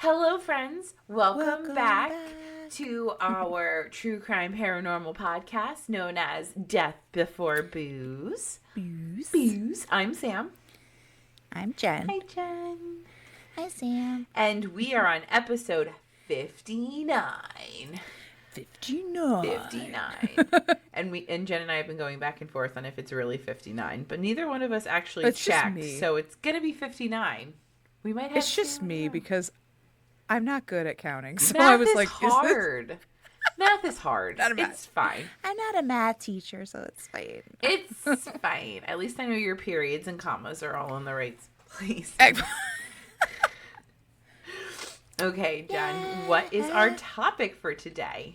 Hello, friends. Welcome back to our true crime paranormal podcast known as Death Before Booze. Booze. I'm Sam. I'm Jen. Hi, Jen. Hi, Sam. And we are on episode 59. 59. And Jen and I have been going back and forth on if it's really 59, but neither one of us actually It's just checked, me. so it's gonna be 59. We might have. It's just me because I'm not good at counting, so Math I was is like, hard. Math is hard. It's fine. I'm not a math teacher, so it's fine. It's fine. At least I know your periods and commas are all in the right place. Okay, Jen, what is our topic for today?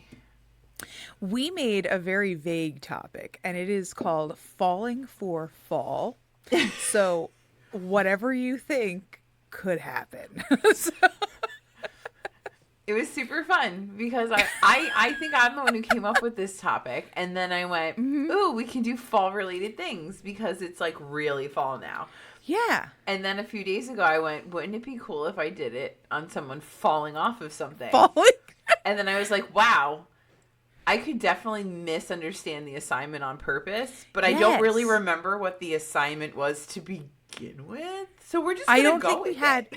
We made a very vague topic, and it is called Falling for Fall. So whatever you think could happen. It was super fun because I think I'm the one who came up with this topic, and then I went, ooh, we can do fall-related things because it's like really fall now. Yeah. And then a few days ago I went, wouldn't it be cool if I did it on someone falling off of something? Falling? And then I was like, wow, I could definitely misunderstand the assignment on purpose, but I don't really remember what the assignment was to begin with. So we're just going to go with it. I don't think we had...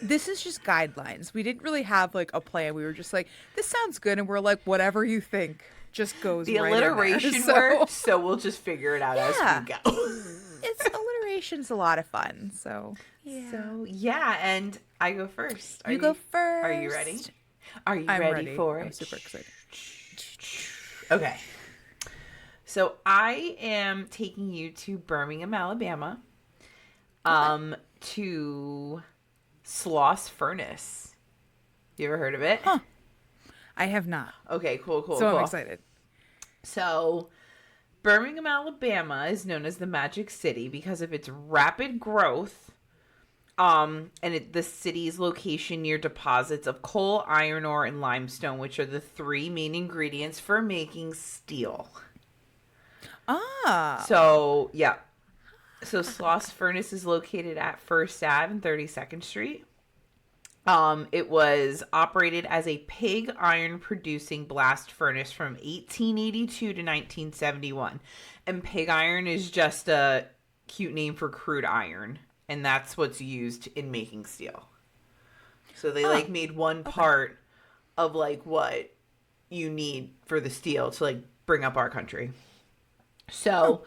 This is just guidelines. We didn't really have like a plan. We were just like, this sounds good. And we're like, whatever you think just goes right in there. The alliteration works, so we'll just figure it out as we go. Alliteration's a lot of fun. So yeah, and I go first. You go first. Are you ready? Are you ready for it? I'm super excited. Okay. So I am taking you to Birmingham, Alabama. To Sloss Furnace. You ever heard of it? Huh. I have not. Okay, cool. So I'm excited. So Birmingham, Alabama is known as the Magic City because of its rapid growth. The city's location near deposits of coal, iron ore, and limestone, which are the three main ingredients for making steel. Ah. So, yeah. So Sloss Furnace is located at First Ave and 32nd Street. It was operated as a pig iron producing blast furnace from 1882 to 1971. And pig iron is just a cute name for crude iron. And that's what's used in making steel. So they made one part of like what you need for the steel to like bring up our country. So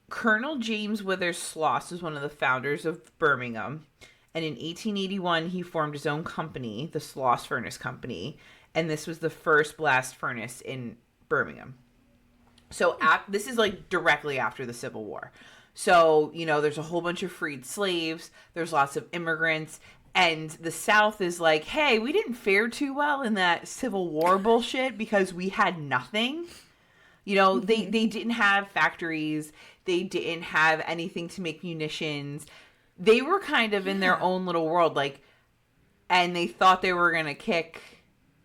Colonel James Withers Sloss was one of the founders of Birmingham. And in 1881, he formed his own company, the Sloss Furnace Company. And this was the first blast furnace in Birmingham. So this is like directly after the Civil War. So, there's a whole bunch of freed slaves. There's lots of immigrants. And the South is like, hey, we didn't fare too well in that Civil War bullshit because we had nothing. They didn't have factories. They didn't have anything to make munitions. They were kind of in their own little world, and they thought they were going to kick,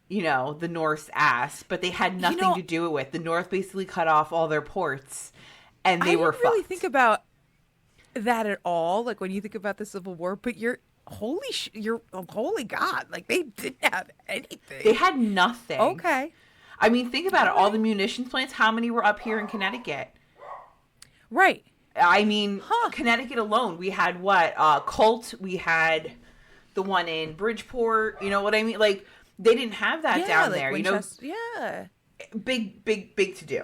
the North's ass, but they had nothing to do it with. The North basically cut off all their ports, and they were fucked. I didn't really think about that at all, like when you think about the Civil War, but holy God, like they didn't have anything. They had nothing. Okay. I mean, think about it. All the munitions plants, how many were up here in Connecticut? Right. I mean, Connecticut alone, we had what? Colt, we had the one in Bridgeport. You know what I mean? Like, they didn't have that down there. Winchester, yeah. Big to do.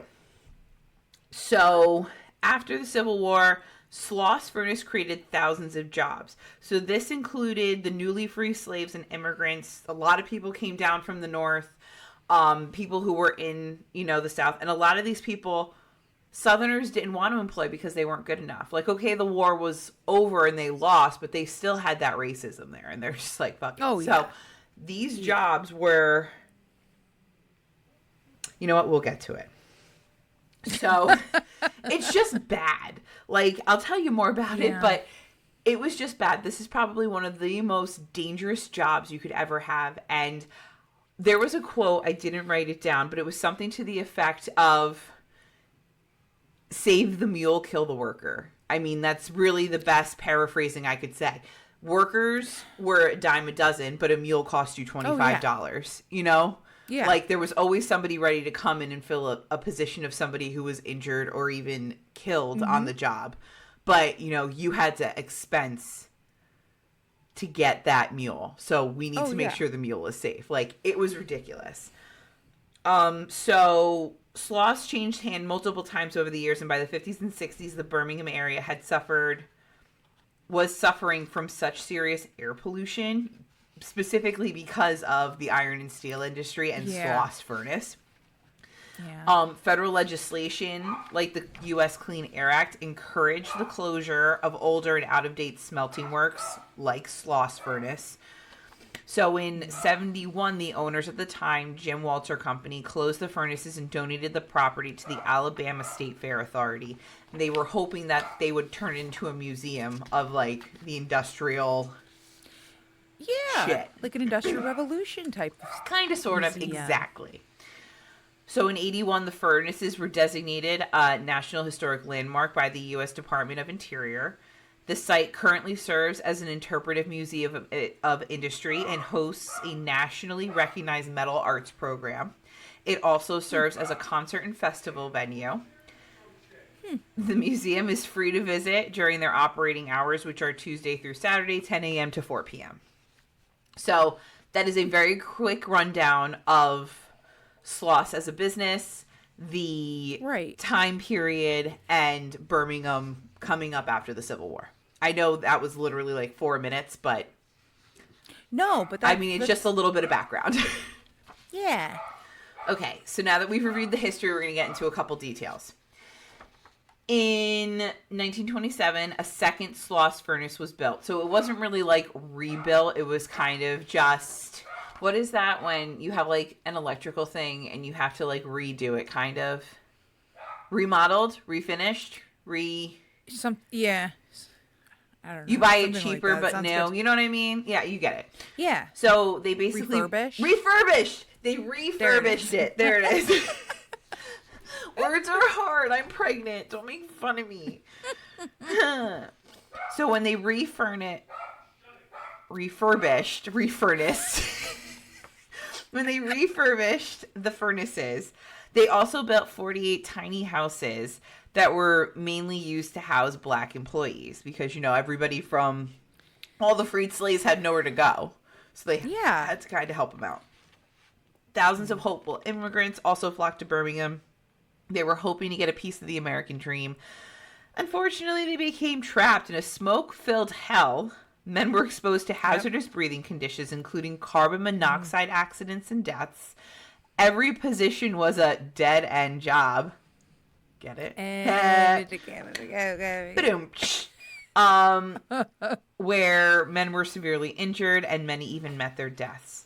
So, after the Civil War, Sloss Furnace created thousands of jobs. So, this included the newly free slaves and immigrants. A lot of people came down from the North. People who were in, the South. And a lot of these people, Southerners didn't want to employ because they weren't good enough. Like, okay, the war was over and they lost, but they still had that racism there. And they're just like, fuck it. Oh, yeah. So these jobs were, you know what? We'll get to it. So it's just bad. Like, I'll tell you more about it, but it was just bad. This is probably one of the most dangerous jobs you could ever have. And there was a quote, I didn't write it down, but it was something to the effect of, save the mule, kill the worker. I mean, that's really the best paraphrasing I could say. workers were a dime a dozen, but a mule cost you $25, you know? Yeah. Like, there was always somebody ready to come in and fill a position of somebody who was injured or even killed on the job. But, you know, you had to expense to get that mule. So we need to make sure the mule is safe. Like, it was ridiculous. So Sloss changed hand multiple times over the years, and by the 50s and 60s, the Birmingham area was suffering from such serious air pollution, specifically because of the iron and steel industry and Sloss Furnace. Yeah. Federal legislation, like the U.S. Clean Air Act, encouraged the closure of older and out-of-date smelting works like Sloss Furnace. So in 71, the owners at the time, Jim Walter Company, closed the furnaces and donated the property to the Alabama State Fair Authority. And they were hoping that they would turn it into a museum of, like, the industrial shit. Like an Industrial Revolution type of kind of, sort of, exactly. So in 81, the furnaces were designated a National Historic Landmark by the U.S. Department of Interior. The site currently serves as an interpretive museum of industry and hosts a nationally recognized metal arts program. It also serves as a concert and festival venue. The museum is free to visit during their operating hours, which are Tuesday through Saturday, 10 a.m. to 4 p.m. So that is a very quick rundown of Sloss as a business, the time period, and Birmingham coming up after the Civil War. I know that was literally like 4 minutes, but I mean, it's just a little bit of background. Yeah. Okay, so now that we've reviewed the history, we're going to get into a couple details. In 1927, a second Sloss furnace was built. So it wasn't really like rebuilt. It was kind of just, what is that when you have like an electrical thing and you have to like redo it, kind of? Remodeled, refinished, yeah. I don't know. You buy it cheaper, but no. You know what I mean? Yeah, you get it. Yeah. So they basically refurbished. They refurbished it. There it is. Words are hard. I'm pregnant. Don't make fun of me. So when they refurnished, when they refurbished the furnaces, they also built 48 tiny houses that were mainly used to house black employees because, you know, everybody from all the freed slaves had nowhere to go. So they had to kind of help them out. Thousands of hopeful immigrants also flocked to Birmingham. They were hoping to get a piece of the American dream. Unfortunately, they became trapped in a smoke-filled hell. Men were exposed to hazardous breathing conditions, including carbon monoxide accidents and deaths. Every position was a dead-end job. Get it? Where men were severely injured and many even met their deaths.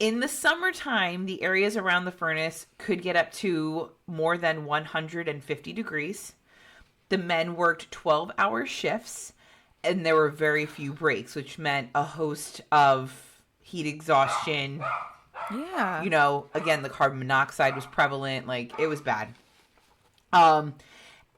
In the summertime, the areas around the furnace could get up to more than 150 degrees. The men worked 12-hour shifts, and there were very few breaks, which meant a host of heat exhaustion. Yeah. You know, again, the carbon monoxide was prevalent. Like, it was bad. And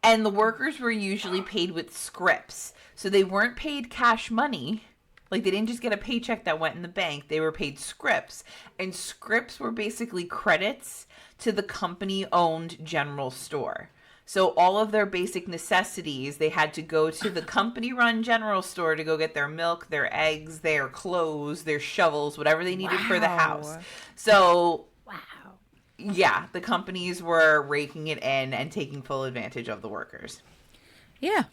the workers were usually paid with scrips. So they weren't paid cash money. Like, they didn't just get a paycheck that went in the bank. They were paid scrips. And scrips were basically credits to the company-owned general store. So all of their basic necessities, they had to go to the company-run general store to go get their milk, their eggs, their clothes, their shovels, whatever they needed for the house. So, yeah, the companies were raking it in and taking full advantage of the workers. Yeah.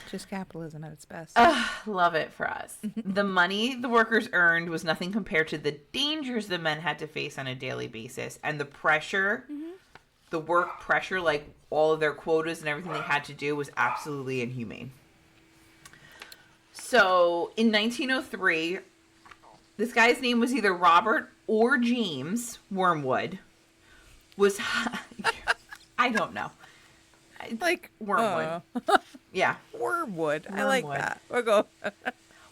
Just capitalism at its best. Love it for us. The money the workers earned was nothing compared to the dangers the men had to face on a daily basis. And the pressure, the work pressure, like all of their quotas and everything they had to do was absolutely inhumane. So in 1903, this guy's name was either Robert or James Wormwood. I don't know. Like Wormwood. Yeah. Wormwood. I like that. We'll go. Wasn't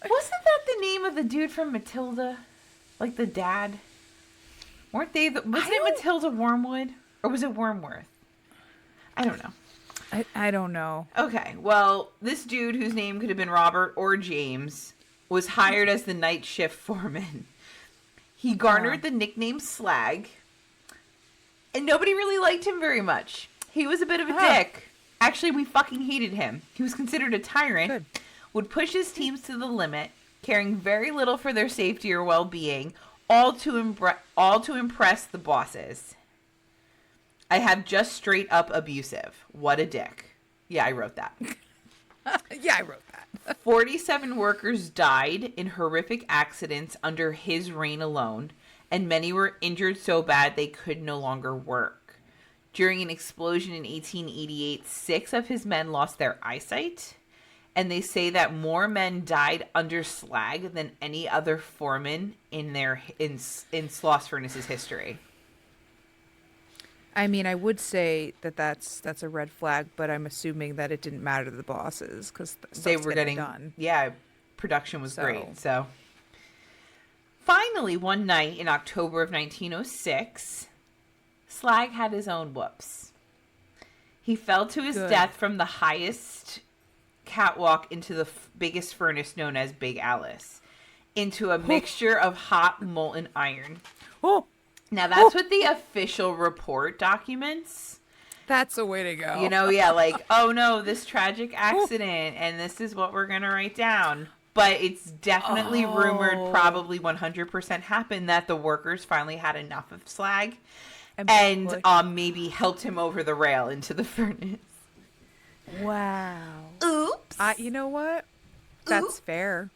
that the name of the dude from Matilda? Like the dad? Wasn't it Matilda Wormwood? Or was it Wormworth? I don't know. I don't know. Okay. Well, this dude whose name could have been Robert or James was hired as the night shift foreman. He garnered the nickname Slag, and nobody really liked him very much. He was a bit of a dick. Actually, we fucking hated him. He was considered a tyrant, would push his teams to the limit, caring very little for their safety or well-being, all to impress the bosses. I have just straight up abusive. What a dick. Yeah, I wrote that. Yeah, I wrote that. 47 workers died in horrific accidents under his reign alone, and many were injured so bad they could no longer work. During an explosion in 1888, 6 of his men lost their eyesight, and they say that more men died under Slag than any other foreman in Sloss Furnace's history. I mean, I would say that's a red flag, but I'm assuming that it didn't matter to the bosses because they were getting done. Yeah, production was great. So finally, one night in October of 1906, Slag had his own whoops. He fell to his death from the highest catwalk into the biggest furnace known as Big Alice, into a mixture of hot molten iron. Now, that's what the official report documents. That's a way to go. You know, yeah, like, oh no, this tragic accident, and this is what we're going to write down. But it's definitely rumored, probably 100% happened, that the workers finally had enough of Slag and maybe helped him over the rail into the furnace. Wow. Oops. You know what? That's fair.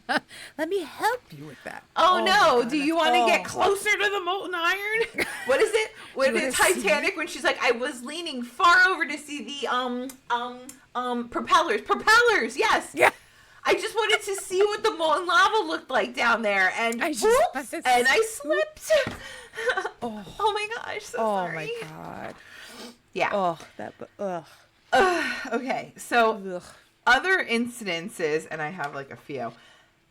Let me help you with that. Oh no, do you want to get closer to the molten iron? What is it? When in Titanic, when she's like, I was leaning far over to see the propellers. Propellers, yes. Yeah. I just wanted to see what the molten lava looked like down there, and I slipped. Oh my gosh, so sorry. Oh my god. Yeah. Okay, so other incidences, and I have like a few,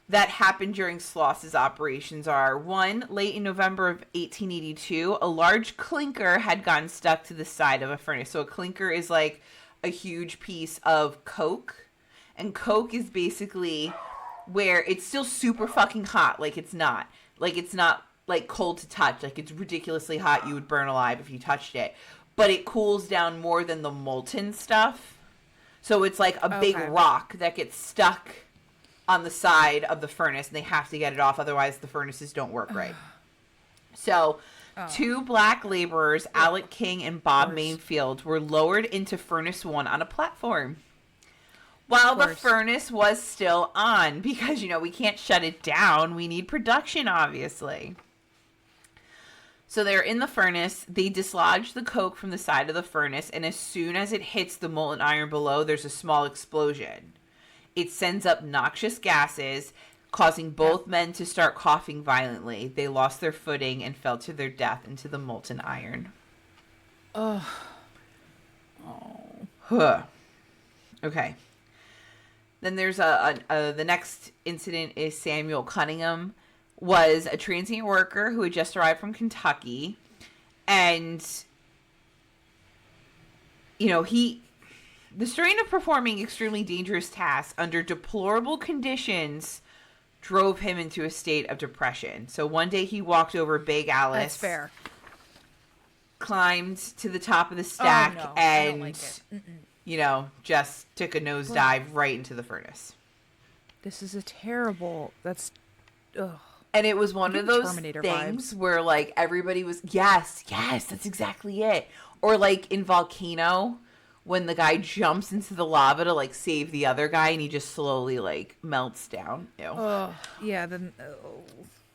that happened during Sloss's operations are: one, late in November of 1882, a large clinker had gotten stuck to the side of a furnace. So a clinker is like a huge piece of coke, and coke is basically where it's still super fucking hot. Like it's not like cold to touch. Like it's ridiculously hot. You would burn alive if you touched it, but it cools down more than the molten stuff. So it's like a big rock that gets stuck on the side of the furnace, and they have to get it off, otherwise the furnaces don't work right. So 2 black laborers, Alec King and Bob Mainfield, were lowered into Furnace 1 on a platform while the furnace was still on, because, you know, we can't shut it down. We need production, obviously. So they're in the furnace. They dislodge the coke from the side of the furnace, and as soon as it hits the molten iron below, there's a small explosion. It sends up noxious gases, causing both men to start coughing violently. They lost their footing and fell to their death into the molten iron. Okay. Then there's the next incident is Samuel Cunningham was a transient worker who had just arrived from Kentucky, and you know, the strain of performing extremely dangerous tasks under deplorable conditions drove him into a state of depression. So one day he walked over Big Alice. That's fair. Climbed to the top of the stack and, you know, just took a nosedive right into the furnace. This is a terrible. That's. Ugh. And it was one of those Terminator things where, like, everybody was, yes, that's exactly it. Or, like, in Volcano, when the guy jumps into the lava to, like, save the other guy, and he just slowly, like, melts down. Ew. Yeah, then...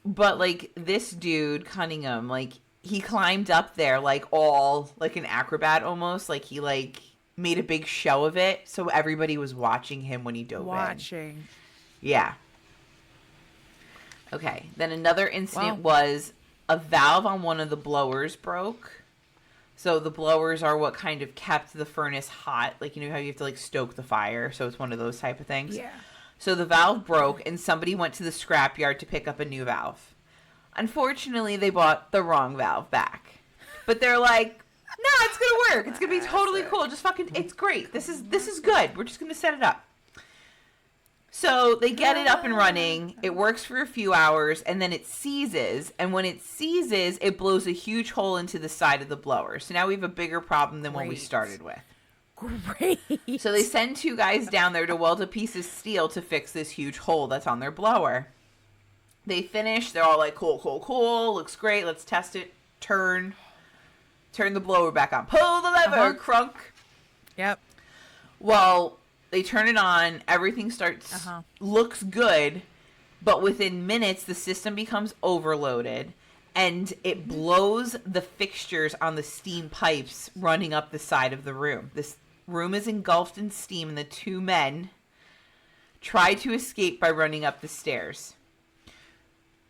But, like, this dude, Cunningham, like, he climbed up there, like, all, like, an acrobat almost. Like, he, like, made a big show of it, so everybody was watching him when he dove in. Yeah. Okay, then another incident was a valve on one of the blowers broke. So the blowers are what kind of kept the furnace hot. Like, you know how you have to, like, stoke the fire? So it's one of those type of things. Yeah. So the valve broke, and somebody went to the scrapyard to pick up a new valve. Unfortunately, they bought the wrong valve back. But they're like, no, it's going to work. It's going to be totally cool. Just fucking, it's great. This is good. We're just going to set it up. So they get it up and running. It works for a few hours, and then it seizes. And when it seizes, it blows a huge hole into the side of the blower. So now we have a bigger problem than when we started with. Great. So they send 2 guys down there to weld a piece of steel to fix this huge hole that's on their blower. They finish. They're all like, cool, cool, cool. Looks great. Let's test it. Turn the blower back on. Pull the lever. Crunk. Yep. Well, they turn it on. Everything starts, looks good. But within minutes, the system becomes overloaded. And it blows the fixtures on the steam pipes running up the side of the room. This room is engulfed in steam, and the 2 men try to escape by running up the stairs.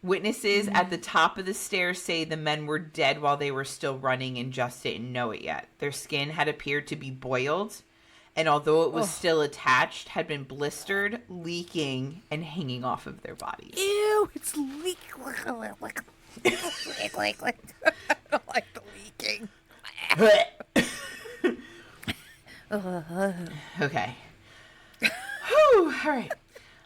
Witnesses at the top of the stairs say the men were dead while they were still running and just didn't know it yet. Their skin had appeared to be boiled, and although it was still attached, had been blistered, leaking, and hanging off of their bodies. Ew, it's leaking. I don't like the leaking. Okay. Whew, all right.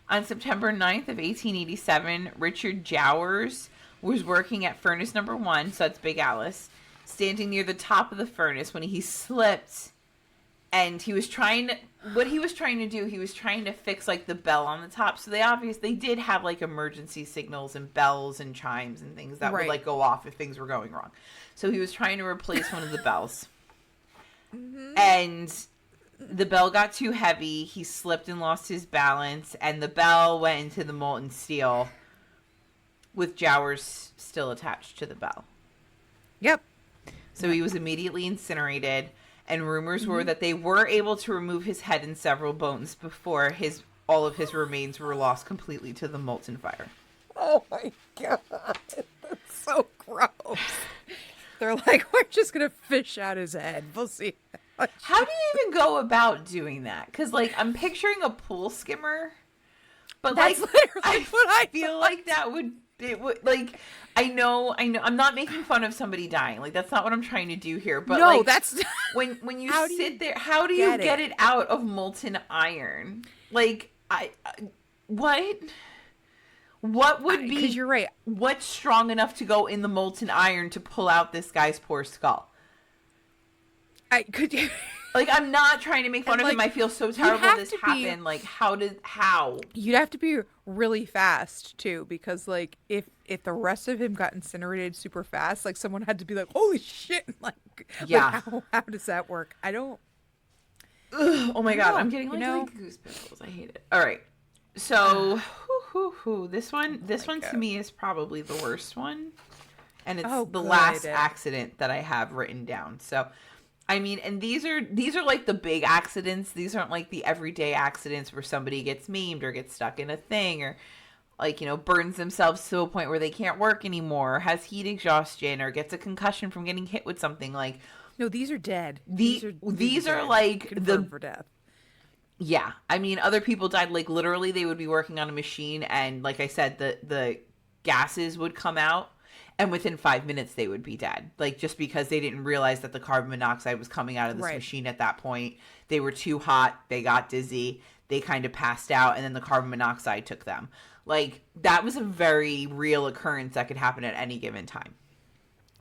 On September 9th of 1887, Richard Jowers was working at furnace number 1, so that's Big Alice, standing near the top of the furnace when he slipped, and he was trying to fix like the bell on the top. So they did have like emergency signals and bells and chimes and things that would like go off if things were going wrong. So he was trying to replace one of the bells. And the bell got too heavy. He slipped and lost his balance, and the bell went into the molten steel with Jowers still attached to the bell. Yep. So he was immediately incinerated, and rumors were that they were able to remove his head and several bones before all of his remains were lost completely to the molten fire. Oh my God. That's so gross. They're like, we're just going to fish out his head. We'll see. How do you even go about doing that? Because, like, I'm picturing a pool skimmer, but that's like, literally what I feel like it would, like, I know, I'm not making fun of somebody dying. Like, that's not what I'm trying to do here. But, no, like, that's when you sit there, how do you get it out of molten iron? Like, what would be, because you're right. What's strong enough to go in the molten iron to pull out this guy's poor skull? Could you? Like, I'm not trying to make fun of him. I feel so terrible this happened. Like, how? You'd have to be really fast, too, because, like, if the rest of him got incinerated super fast, like, someone had to be like, holy shit. Like, yeah. Like, how does that work? I don't. Ugh, oh, my God. I'm getting, like goose pimples. I hate it. All right. So, this one to me is probably the worst one. And it's the last accident that I have written down. So, I mean, and these are like the big accidents. These aren't like the everyday accidents where somebody gets maimed or gets stuck in a thing or, like, you know, burns themselves to a point where they can't work anymore, or has heat exhaustion, or gets a concussion from getting hit with something. Like, no, these are dead. These are like confirmed for death. Yeah, I mean, other people died. Like, literally, they would be working on a machine, and like I said, the gases would come out. And within 5 minutes, they would be dead. Like, just because they didn't realize that the carbon monoxide was coming out of this machine at that point. They were too hot. They got dizzy. They kind of passed out. And then the carbon monoxide took them. Like, that was a very real occurrence that could happen at any given time.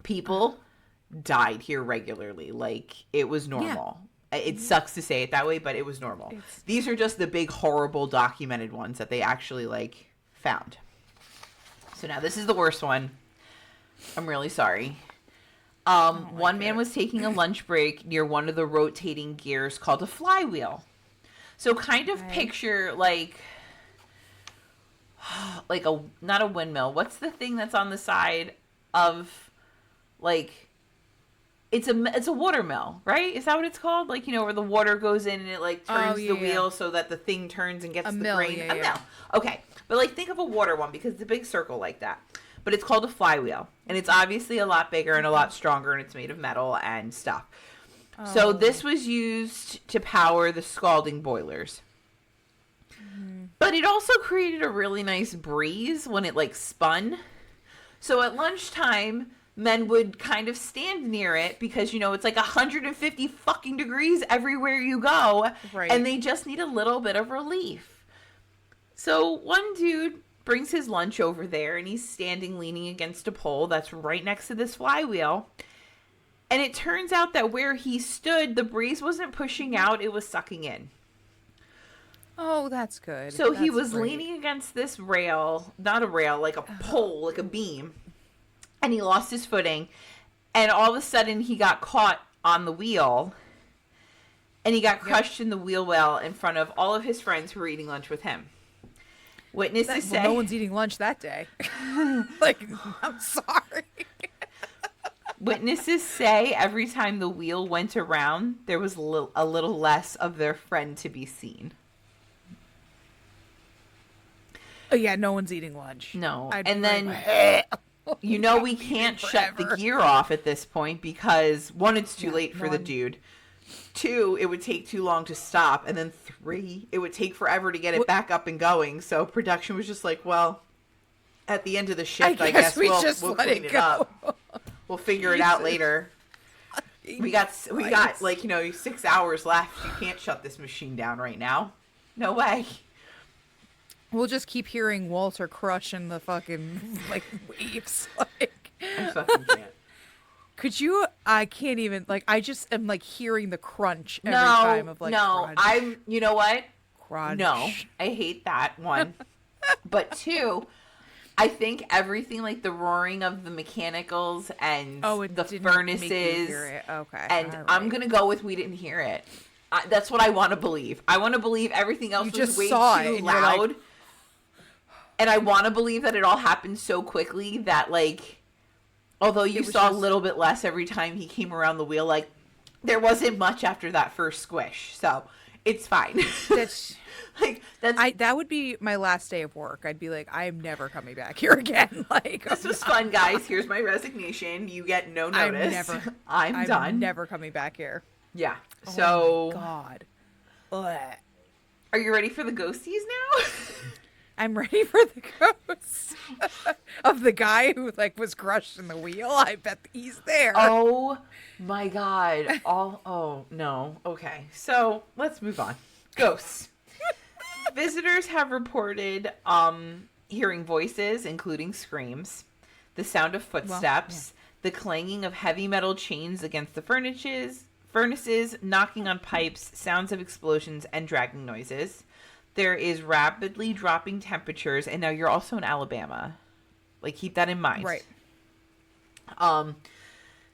People died here regularly. Like, it was normal. Yeah. It sucks to say it that way, but it was normal. These are just the big, horrible, documented ones that they actually, like, found. So now this is the worst one. I'm really sorry. One man was taking a lunch break near one of the rotating gears called a flywheel. So kind of picture like not a windmill. What's the thing that's on the side of, like, it's a water mill, right? Is that what it's called? Like, you know, where the water goes in and it like turns the wheel so that the thing turns and gets the grain. A mill. Okay. But like, think of a water one because it's a big circle like that. But it's called a flywheel, and it's obviously a lot bigger and a lot stronger, and it's made of metal and stuff. So this was used to power the scalding boilers. But it also created a really nice breeze when it, like, spun. So at lunchtime, men would kind of stand near it because, you know, it's like 150 fucking degrees everywhere you go. Right. And they just need a little bit of relief. So one dude brings his lunch over there, and he's standing leaning against a pole that's right next to this flywheel. And it turns out that where he stood, the breeze wasn't pushing out, it was sucking in. Oh, that's good. So he That's was great. leaning against this rail, not a rail, like a pole, like a beam. And he lost his footing. And all of a sudden, he got caught on the wheel. And he got crushed in the wheel well in front of all of his friends who were eating lunch with him. Witnesses say... no one's eating lunch that day. Like, I'm sorry. Witnesses say every time the wheel went around, there was a little less of their friend to be seen. Oh, yeah, no one's eating lunch. No. I'd and bring then, my- we can't shut the gear off at this point because, one, it's too late for the dude. 2, it would take too long to stop. And then 3, it would take forever to get it back up and going. So production was just like, well, at the end of the shift, I guess we'll clean it up. We'll figure it out later. We got 6 hours left. You can't shut this machine down right now. No way. We'll just keep hearing Walter crushing the fucking, like, waves. Like, I fucking can't. could you, I can't even, like, I just am, like, hearing the crunch every time of, like, crunch. You know what? Crunch. No, I hate that, 1. But 2, I think everything, like the roaring of the mechanicals and the furnaces, okay, and right. I'm going to go with we didn't hear it. That's what I want to believe. I want to believe everything else was way too loud. And I want to believe that it all happened so quickly that, like, although you saw a little bit less every time he came around the wheel, like, there wasn't much after that first squish. So it's fine. That would be my last day of work. I'd be like, I'm never coming back here again. Like, this was fun, guys. Here's my resignation. You get no notice. I'm done. I'm never coming back here. Yeah. Oh So, my God. Ugh. Are you ready for the ghosties now? I'm ready for the ghost of the guy who, like, was crushed in the wheel. I bet he's there. Oh my God. Oh no. Okay. So let's move on. Ghosts. Visitors have reported hearing voices, including screams, the sound of footsteps, the clanging of heavy metal chains against the furnaces, knocking on pipes, sounds of explosions, and dragging noises. There is rapidly dropping temperatures, and now you're also in Alabama. Like, keep that in mind. Right.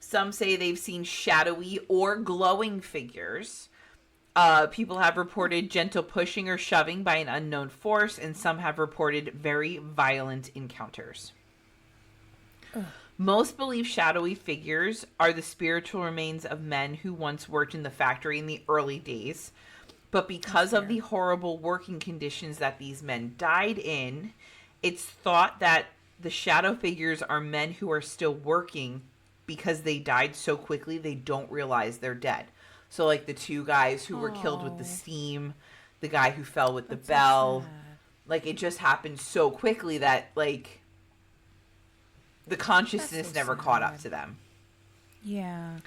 Some say they've seen shadowy or glowing figures. People have reported gentle pushing or shoving by an unknown force, and some have reported very violent encounters. Ugh. Most believe shadowy figures are the spiritual remains of men who once worked in the factory in the early days. But because of the horrible working conditions that these men died in, it's thought that the shadow figures are men who are still working because they died so quickly they don't realize they're dead. So, like, the 2 guys who were killed with the steam, the guy who fell with the bell. So like, it just happened so quickly that, like, the consciousness never caught up to them. Yeah.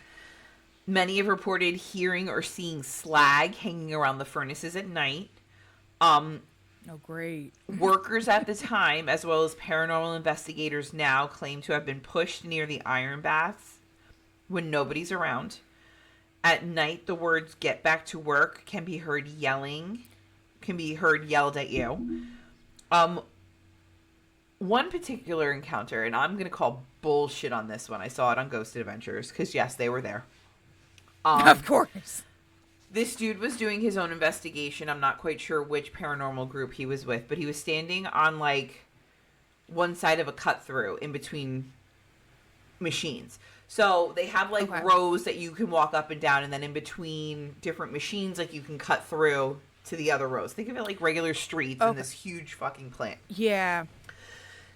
Many have reported hearing or seeing slag hanging around the furnaces at night. Oh, great. Workers at the time, as well as paranormal investigators now, claim to have been pushed near the iron baths when nobody's around. At night, the words "get back to work" can be heard yelled at you. One particular encounter, and I'm going to call bullshit on this one. I saw it on Ghosted Adventures, because yes, they were there. Of course. This dude was doing his own investigation. I'm not quite sure which paranormal group he was with, but he was standing on, like, one side of a cut through in between machines. So they have, like, rows that you can walk up and down, and then in between different machines, like, you can cut through to the other rows. Think of it like regular streets in this huge fucking plant. Yeah.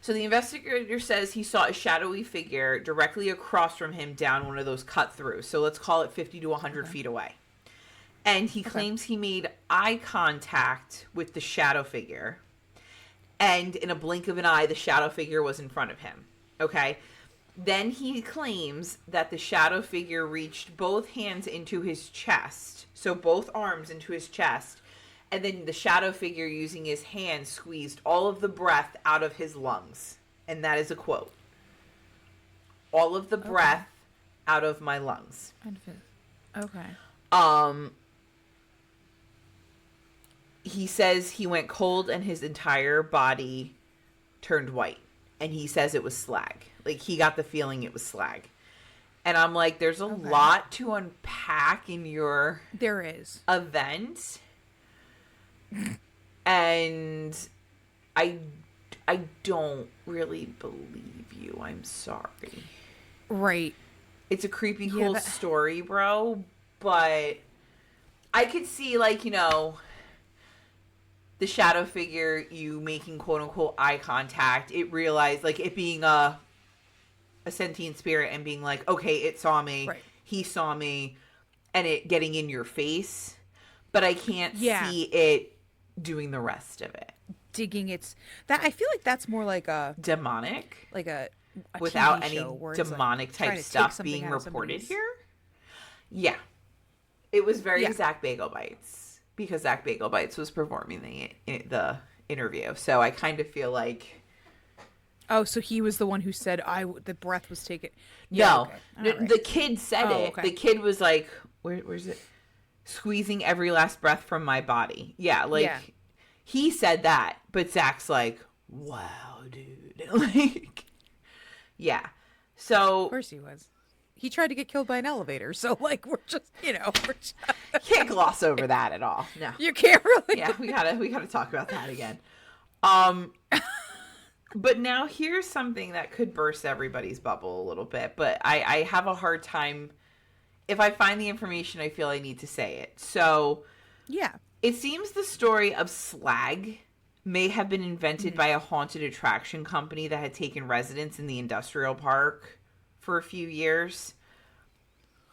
So the investigator says he saw a shadowy figure directly across from him down one of those cut throughs. So let's call it 50 to 100 feet away. And he claims he made eye contact with the shadow figure. And in a blink of an eye, the shadow figure was in front of him. Okay. Then he claims that the shadow figure reached both hands into his chest. So both arms into his chest. And then the shadow figure, using his hand, squeezed all of the breath out of his lungs. And that is a quote. All of the breath out of my lungs. Okay. He says he went cold and his entire body turned white. And he says it was slag. Like, he got the feeling it was slag. And I'm like, there's a lot to unpack in your there is event. And I don't really believe you. I'm sorry. Right. It's a creepy, cool story, bro. But I could see, like, you know, the shadow figure, you making quote unquote eye contact. It realized, like, it being a sentient spirit and being like, okay, it saw me. Right. He saw me. And it getting in your face. But I can't see it doing the rest of it. Digging its that I feel like that's more like a demonic, like a without TV any show demonic type stuff being reported here. Yeah, it was very Zach Bagel Bites, because Zach Bagel Bites was performing the interview. So I kind of feel like, oh, so he was the one who said the breath was taken. No, the kid said it. Okay. The kid was like, where's it? Squeezing every last breath from my body. Yeah, like he said that, but Zach's like, wow, dude. Like, yeah. So of course he was. He tried to get killed by an elevator, so like we're just can't gloss over that at all. No, you can't really. Yeah, we gotta talk about that again. But now here's something that could burst everybody's bubble a little bit, but I have a hard time. If I find the information, I feel I need to say it. So, yeah. It seems the story of slag may have been invented by a haunted attraction company that had taken residence in the industrial park for a few years.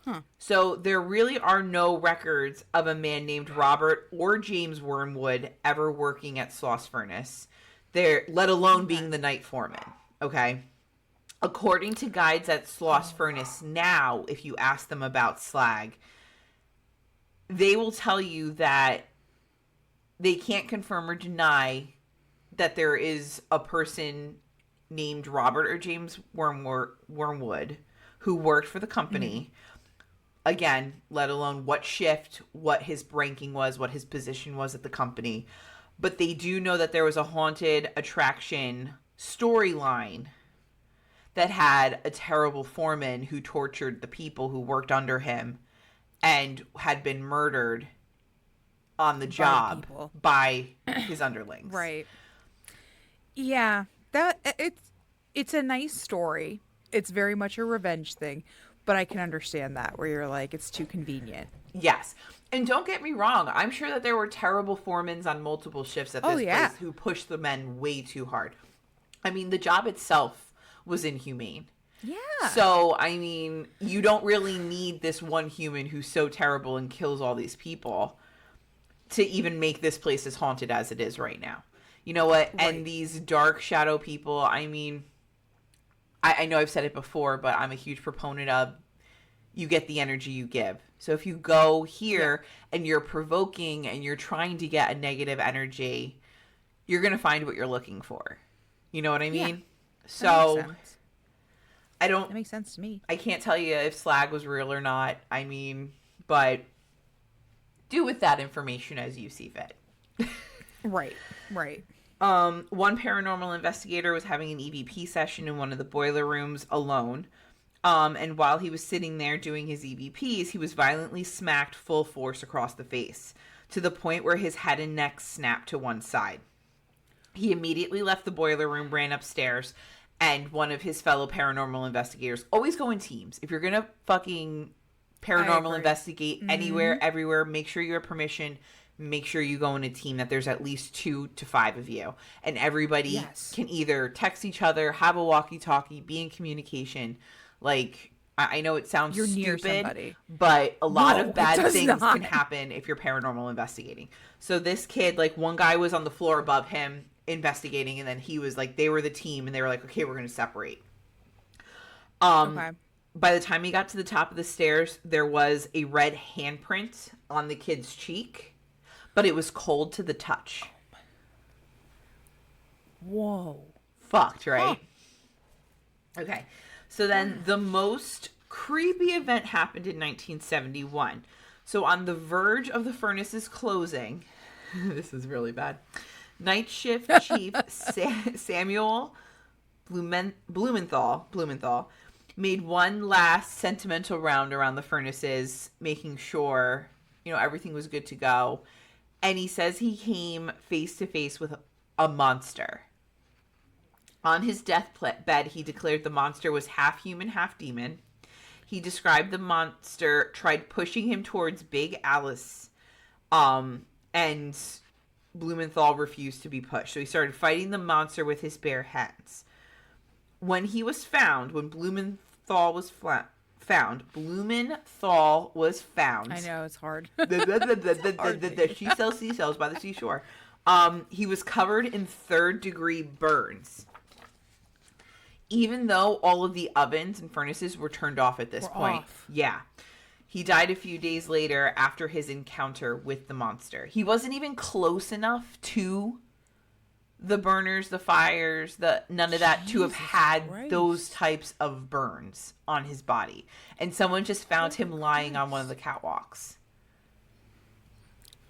Huh. So there really are no records of a man named Robert or James Wormwood ever working at Sloss Furnace, there, let alone being the night foreman. Okay? According to guides at Sloss Furnace now, if you ask them about slag, they will tell you that they can't confirm or deny that there is a person named Robert or James Wormwood who worked for the company. Again, let alone what shift, what his ranking was, what his position was at the company. But they do know that there was a haunted attraction storyline that had a terrible foreman who tortured the people who worked under him and had been murdered on the job by his underlings. Right. Yeah, it's a nice story. It's very much a revenge thing, but I can understand that where you're like, it's too convenient. Yes. And don't get me wrong. I'm sure that there were terrible foremans on multiple shifts at this place who pushed the men way too hard. I mean, the job itself was inhumane. Yeah. So, I mean, you don't really need this one human who's so terrible and kills all these people to even make this place as haunted as it is right now. You know what? Right. And these dark shadow people, I mean, I know I've said it before, but I'm a huge proponent of you get the energy you give. So if you go here and you're provoking and you're trying to get a negative energy, you're going to find what you're looking for. You know what I mean? Yeah. So that makes sense to me. I can't tell you if slag was real or not. I mean, but do with that information as you see fit. Right. One paranormal investigator was having an EVP session in one of the boiler rooms alone. And while he was sitting there doing his EVPs, he was violently smacked full force across the face to the point where his head and neck snapped to one side. He immediately left the boiler room, ran upstairs, and one of his fellow paranormal investigators, always go in teams. If you're going to fucking paranormal investigate anywhere, everywhere, make sure you have permission. Make sure you go in a team that there's at least 2 to 5 of you. And everybody can either text each other, have a walkie-talkie, be in communication. Like, I know it sounds stupid, but a lot of bad things can happen if you're paranormal investigating. So this kid, like, one guy was on the floor above him investigating, and then he was like, they were the team, and they were like, okay, we're going to separate. By the time he got to the top of the stairs, there was a red handprint on the kid's cheek, but it was cold to the touch. Whoa. Fucked, right? Huh. Okay. So then the most creepy event happened in 1971. So on the verge of the furnace's closing, this is really bad. Night shift chief Samuel Blumenthal made one last sentimental round around the furnaces, making sure, everything was good to go. And he says he came face to face with a monster. On his deathbed, he declared the monster was half human, half demon. He described the monster, tried pushing him towards Big Alice, and Blumenthal refused to be pushed. So he started fighting the monster with his bare hands. When Blumenthal was found. I know, it's hard. She sells seashells by the seashore. He was covered in third-degree burns. Even though all of the ovens and furnaces were turned off at this point. Yeah. He died a few days later after his encounter with the monster. He wasn't even close enough to the burners, the fires, none of that to have had those types of burns on his body. And someone just found him lying on one of the catwalks.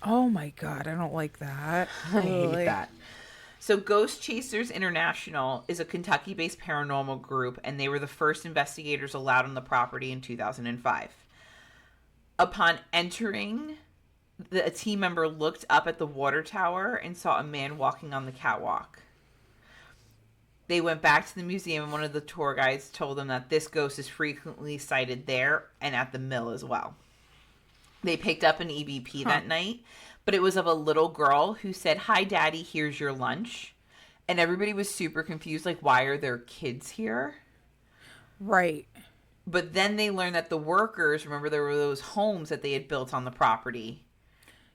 Oh my God, I don't like that. I hate that. So Ghost Chasers International is a Kentucky-based paranormal group, and they were the first investigators allowed on the property in 2005. Upon entering, a team member looked up at the water tower and saw a man walking on the catwalk. They went back to the museum, and one of the tour guides told them that this ghost is frequently sighted there and at the mill as well. They picked up an EVP that night, but it was of a little girl who said, "Hi, Daddy, here's your lunch." And everybody was super confused, like, why are there kids here? Right. But then they learned that the workers, remember, there were those homes that they had built on the property.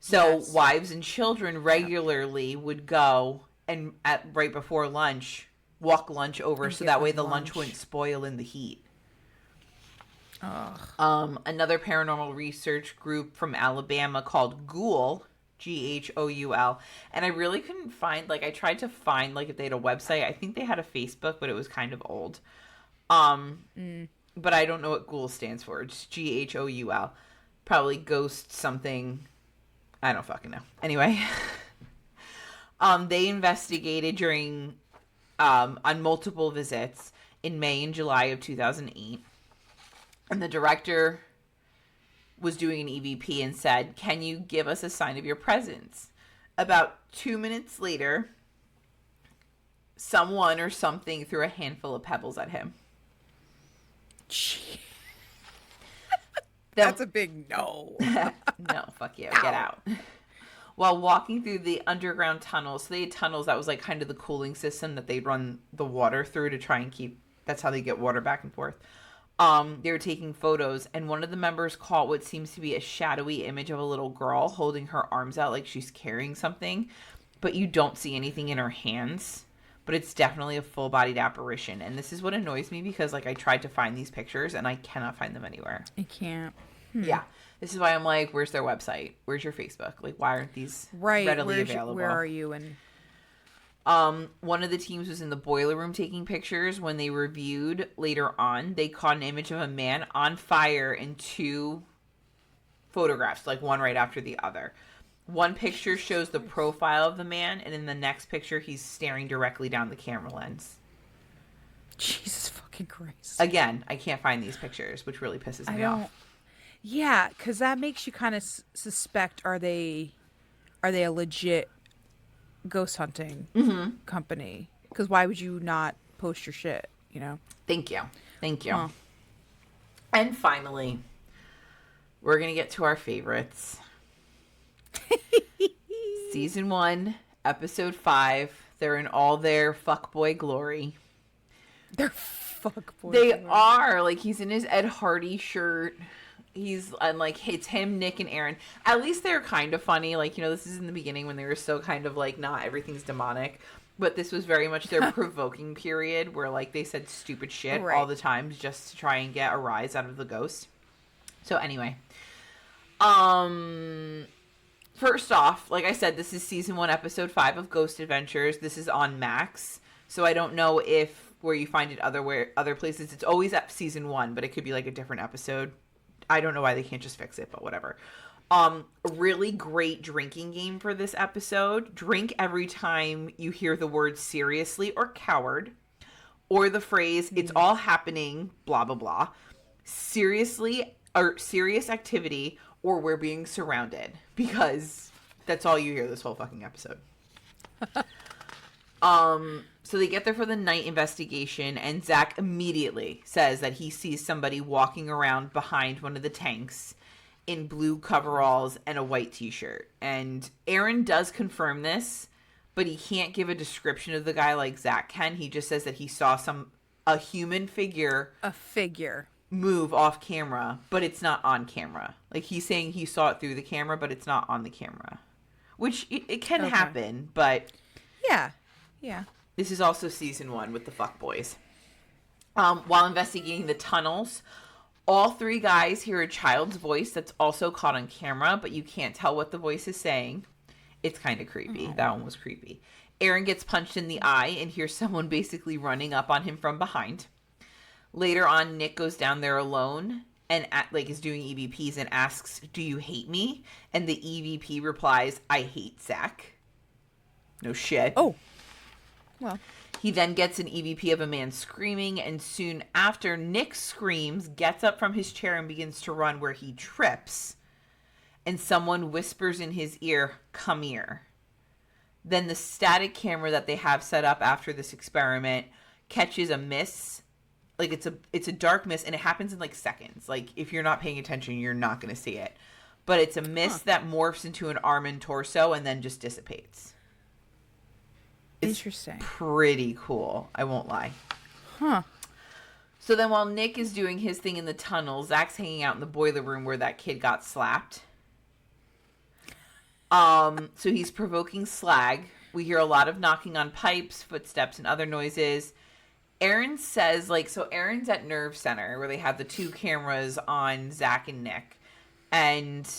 So wives and children regularly would go and right before lunch, walk lunch over so that way the lunch wouldn't spoil in the heat. Another paranormal research group from Alabama called Ghoul, Ghoul, and I really couldn't find, I tried to find, if they had a website. I think they had a Facebook, but it was kind of old. But I don't know what Ghoul stands for. It's Ghoul. Probably ghost something. I don't fucking know. Anyway, they investigated during, on multiple visits in May and July of 2008. And the director was doing an EVP and said, "Can you give us a sign of your presence?" About 2 minutes later, someone or something threw a handful of pebbles at him. That's a big no. No, fuck you. Get out. While walking through the underground tunnels, so they had tunnels that was kind of the cooling system that they'd run the water through to try and keep, that's how they get water back and forth. They were taking photos, and one of the members caught what seems to be a shadowy image of a little girl holding her arms out like she's carrying something, but you don't see anything in her hands. But it's definitely a full-bodied apparition, and this is what annoys me because, I tried to find these pictures, and I cannot find them anywhere. I can't. Yeah. This is why I'm like, where's their website? Where's your Facebook? Why aren't these readily available? Where are you? And one of the teams was in the boiler room taking pictures. When they reviewed later on, they caught an image of a man on fire in two photographs, one right after the other. One picture shows the profile of the man, and in the next picture, he's staring directly down the camera lens. Jesus fucking Christ. Again, I can't find these pictures, which really pisses me off. Yeah, because that makes you kind of suspect, are they a legit ghost hunting company? Because why would you not post your shit, Thank you. Huh. And finally, we're going to get to our favorites. Season 1, episode 5. They're in all their fuckboy glory. They're fuckboy. They are. He's in his Ed Hardy shirt. He's and it's him, Nick, and Aaron. At least they're kind of funny. This is in the beginning when they were still kind of not everything's demonic. But this was very much their provoking period where they said stupid shit all the time just to try and get a rise out of the ghost. So anyway, for first off, like I said, this is season 1, episode 5 of Ghost Adventures. This is on Max, so I don't know if where you find it other places. It's always at season 1, but it could be like a different episode. I don't know why they can't just fix it, but whatever. A really great drinking game for this episode. Drink every time you hear the word seriously or coward, or the phrase "it's all happening," blah blah blah. Seriously, or serious activity, or we're being surrounded, because that's all you hear this whole fucking episode. So they get there for the night investigation, and Zach immediately says that he sees somebody walking around behind one of the tanks in blue coveralls and a white t-shirt. And Aaron does confirm this, but he can't give a description of the guy like Zach can. He just says that he saw a human figure. A figure. Move off camera, but it's not on camera. Like, he's saying he saw it through the camera, but it's not on the camera. Which, it can happen, but... Yeah. This is also season 1 with the fuckboys. While investigating the tunnels, all 3 guys hear a child's voice that's also caught on camera, but you can't tell what the voice is saying. It's kind of creepy. That one was creepy. Aaron gets punched in the eye and hears someone basically running up on him from behind. Later on, Nick goes down there alone and is doing EVPs and asks, "Do you hate me?" And the EVP replies, "I hate Zach." No shit. Oh. Well. He then gets an EVP of a man screaming, and soon after, Nick screams, gets up from his chair, and begins to run, where he trips. And someone whispers in his ear, "Come here." Then the static camera that they have set up after this experiment catches a miss. Like, it's a dark mist, and it happens in like seconds. Like, if you're not paying attention, you're not going to see it. But it's a mist that morphs into an arm and torso and then just dissipates. It's interesting. Pretty cool. I won't lie. Huh. So then while Nick is doing his thing in the tunnel, Zach's hanging out in the boiler room where that kid got slapped. So he's provoking slag. We hear a lot of knocking on pipes, footsteps, and other noises. Aaron says, so Aaron's at Nerve Center where they have the 2 cameras on Zach and Nick. And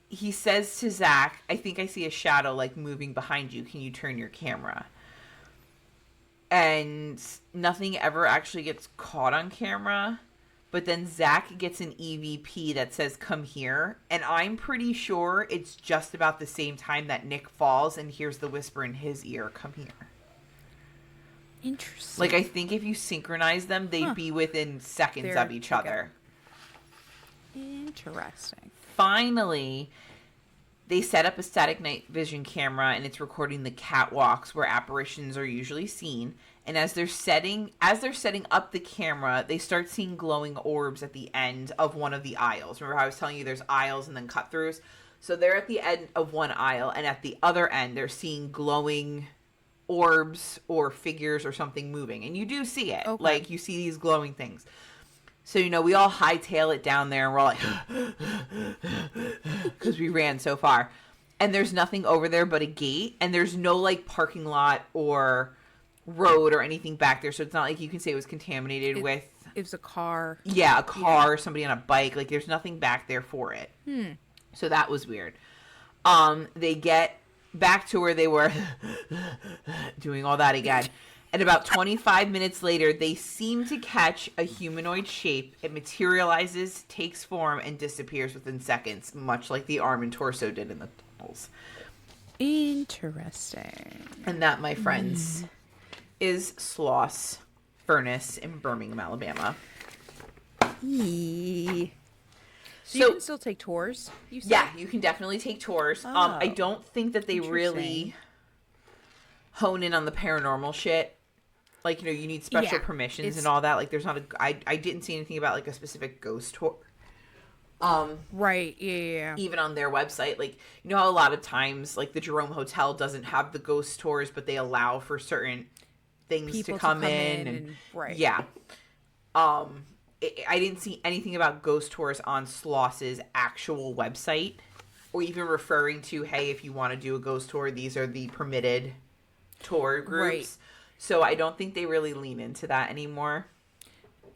he says to Zach, "I think I see a shadow moving behind you. Can you turn your camera?" And nothing ever actually gets caught on camera. But then Zach gets an EVP that says, "Come here." And I'm pretty sure it's just about the same time that Nick falls and hears the whisper in his ear, "Come here." Interesting. I think if you synchronize them, they'd be within seconds of each other. Interesting. Finally, they set up a static night vision camera, and it's recording the catwalks where apparitions are usually seen. And as they're setting up the camera, they start seeing glowing orbs at the end of one of the aisles. Remember how I was telling you there's aisles and then cut throughs? So they're at the end of one aisle, and at the other end, they're seeing glowing orbs or figures or something moving. And you do see it. Okay. You see these glowing things. So, we all hightail it down there, and we're all because we ran so far. And there's nothing over there but a gate, and there's no, parking lot or road or anything back there. So it's not like you can say it was contaminated with... It was a car. Yeah, a car, or somebody on a bike. There's nothing back there for it. So that was weird. They get back to where they were doing all that again. And about 25 minutes later, they seem to catch a humanoid shape. It materializes, takes form, and disappears within seconds, much like the arm and torso did in the tunnels. Interesting. And that, my friends, is Sloss Furnace in Birmingham, Alabama. So you can still take tours, you said? Yeah, you can definitely take tours. I don't think that they really hone in on the paranormal shit. You need special permissions and all that. There's not I didn't see anything about, a specific ghost tour. Right, yeah. Even on their website. How a lot of times, the Jerome Hotel doesn't have the ghost tours, but they allow for certain things People to come in. and right. Yeah. I didn't see anything about ghost tours on Sloss's actual website, or even referring to, hey, if you want to do a ghost tour, these are the permitted tour groups. Right. So I don't think they really lean into that anymore.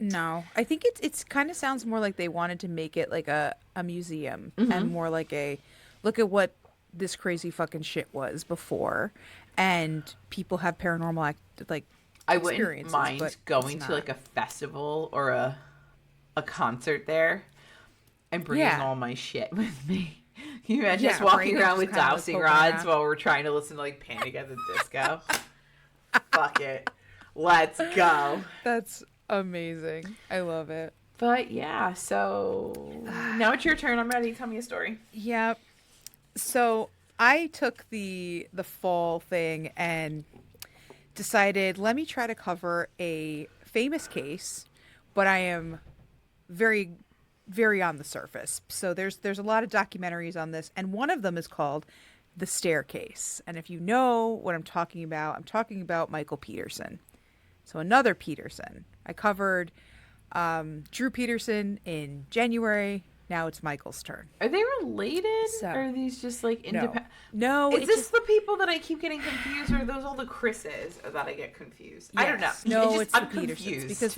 No, I think it's kind of sounds more like they wanted to make it like a museum and more like a look at what this crazy fucking shit was before, and people have paranormal like I wouldn't experiences, mind but going it's to not. like a festival or a concert there and bringing Yeah, all my shit with me. Can you imagine us yeah, right. walking And around just with kind of like dowsing poking rods around. while we're trying to listen to like Panic at the Disco? Fuck it. Let's go. That's amazing. I love it. But yeah, so now it's your turn. I'm ready. Tell me a story. Yeah. So I took the fall thing and decided let me try to cover a famous case, but I am very very on the surface. So there's a lot of documentaries on this, and one of them is called The Staircase. And if you know what I'm talking about Michael Peterson. So another Peterson. I covered Drew Peterson in January. Now it's Michael's turn. Are they related? So Or are these just like no, independent? no, Is it this just the people that I keep getting confused, or are those all the Chris's that I get confused? I don't know. yes, no, it's the I'm Petersons confused. because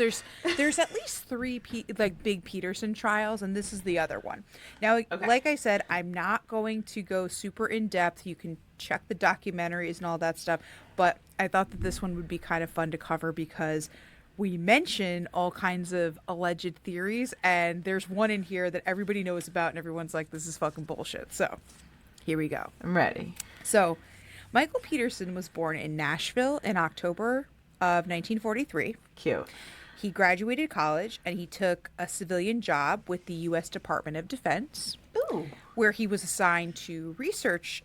there's at least three like big Peterson trials, and this is the other one. Now, Okay. like I said, I'm not going to go super in depth. You can check the documentaries and all that stuff, but I thought that this one would be kind of fun to cover because we mention all kinds of alleged theories, and there's one in here that everybody knows about, and everyone's like, "This is fucking bullshit." So, here we go. I'm ready. So, Michael Peterson was born in Nashville in October of 1943. Cute. He graduated college and he took a civilian job with the U.S. Department of Defense, Ooh. where he was assigned to research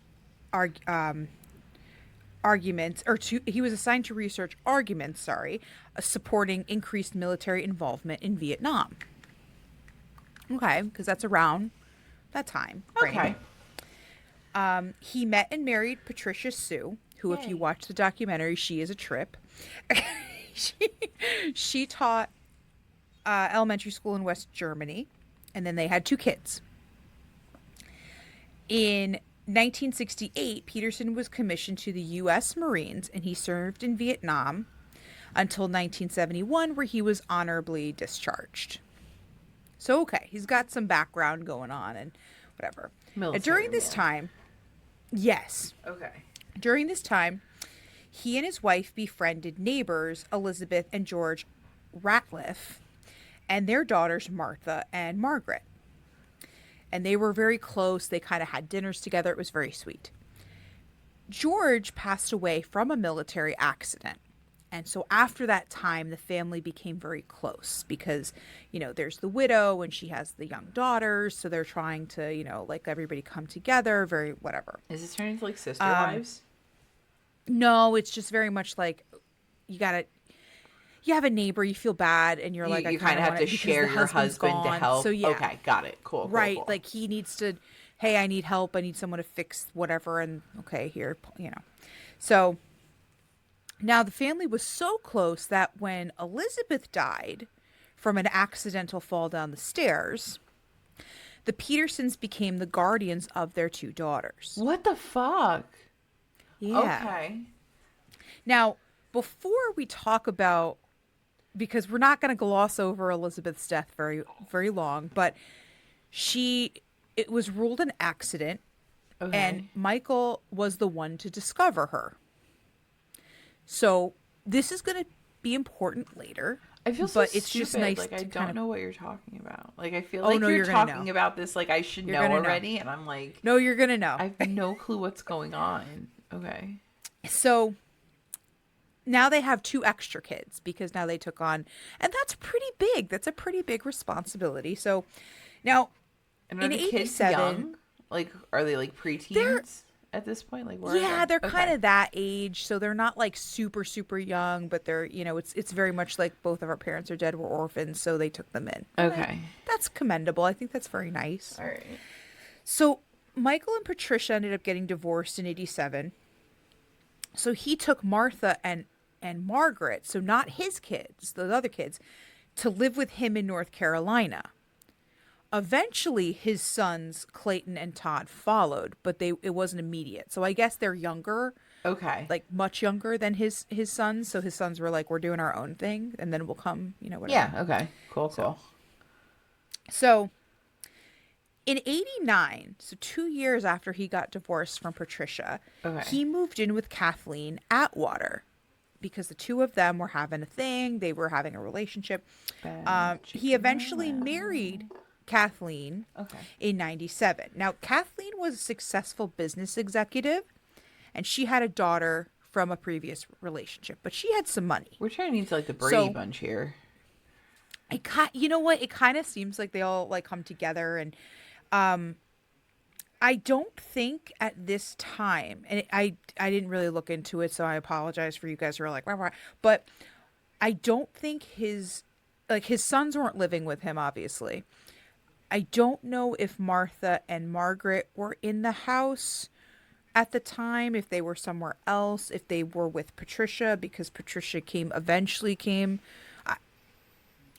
arguments, he was assigned to research arguments, supporting increased military involvement in Vietnam. Okay, because that's around that time frame. Okay. He met and married Patricia Sue, who, if you Yay. watch the documentary, she is a trip. she, she taught elementary school in West Germany, and then they had two kids. In 1968, Peterson was commissioned to the U.S. Marines, and he served in Vietnam until 1971, where he was honorably discharged. So, okay, he's got some background going on and whatever. And during this time, yes, Okay. during this time, he and his wife befriended neighbors Elizabeth and George Ratliff and their daughters Martha and Margaret. And they were very close. They kind of had dinners together. It was very sweet. George passed away from a military accident. And so after that time, the family became very close because, there's the widow and she has the young daughters. So they're trying to, like everybody come together, very whatever. Is this turning into like Sister Wives? No, it's just very much like you have a neighbor, you feel bad, and you're like, I You kind of have to because share the your husband's husband to gone. help. So yeah, Okay, got it. Cool. right. Cool. Like he needs to, hey, I need help. I need someone to fix whatever. And okay, here, So now the family was so close that when Elizabeth died from an accidental fall down the stairs, the Petersons became the guardians of their two daughters. What the fuck? Yeah. Okay. Now, before we talk about, because we're not going to gloss over Elizabeth's death very, very long, but it was ruled an accident, Okay. and Michael was the one to discover her. So this is going to be important later. I feel so but it's stupid. just nice Like, I to don't kind of know what you're talking about. Like, I feel Oh, like no, you're you're gonna talking know. about this like I should You're know gonna know. already, and I'm like, No, you're going to know. I have no clue what's going on. Okay. So now they have two extra kids because now they took on, and that's pretty big. That's a pretty big responsibility. So And are in the kids 87, young? Like, are they like preteens at this point? Like, where yeah, are they? they're kind of that age, so they're not like super super young, but they're it's very much like both of our parents are dead, we're orphans, so they took them in. Okay. That's commendable. I think that's very nice. All right. So Michael and Patricia ended up getting divorced in 87. So he took Martha and Margaret, so not his kids, the other kids, to live with him in North Carolina. Eventually, his sons, Clayton and Todd, followed, but it wasn't immediate. So I guess they're younger, Okay. like much younger than his sons. So his sons were like, we're doing our own thing, and then we'll come, whatever. Yeah. Okay. Cool. Cool. So In 89, so 2 years after he got divorced from Patricia, Okay. he moved in with Kathleen Atwater because the two of them were having a thing. They were having a relationship. Bad He chicken eventually around. married Kathleen Okay. in 97. Now, Kathleen was a successful business executive, and she had a daughter from a previous relationship, but she had some money. We're turning into like the Brady So- Bunch here. You know what? It kind of seems like they all like come together, and I don't think at this time, and I didn't really look into it, so I apologize for you guys who are like, wah, wah, but I don't think his sons weren't living with him, obviously. I don't know if Martha and Margaret were in the house at the time, if they were somewhere else, if they were with Patricia, because Patricia eventually came.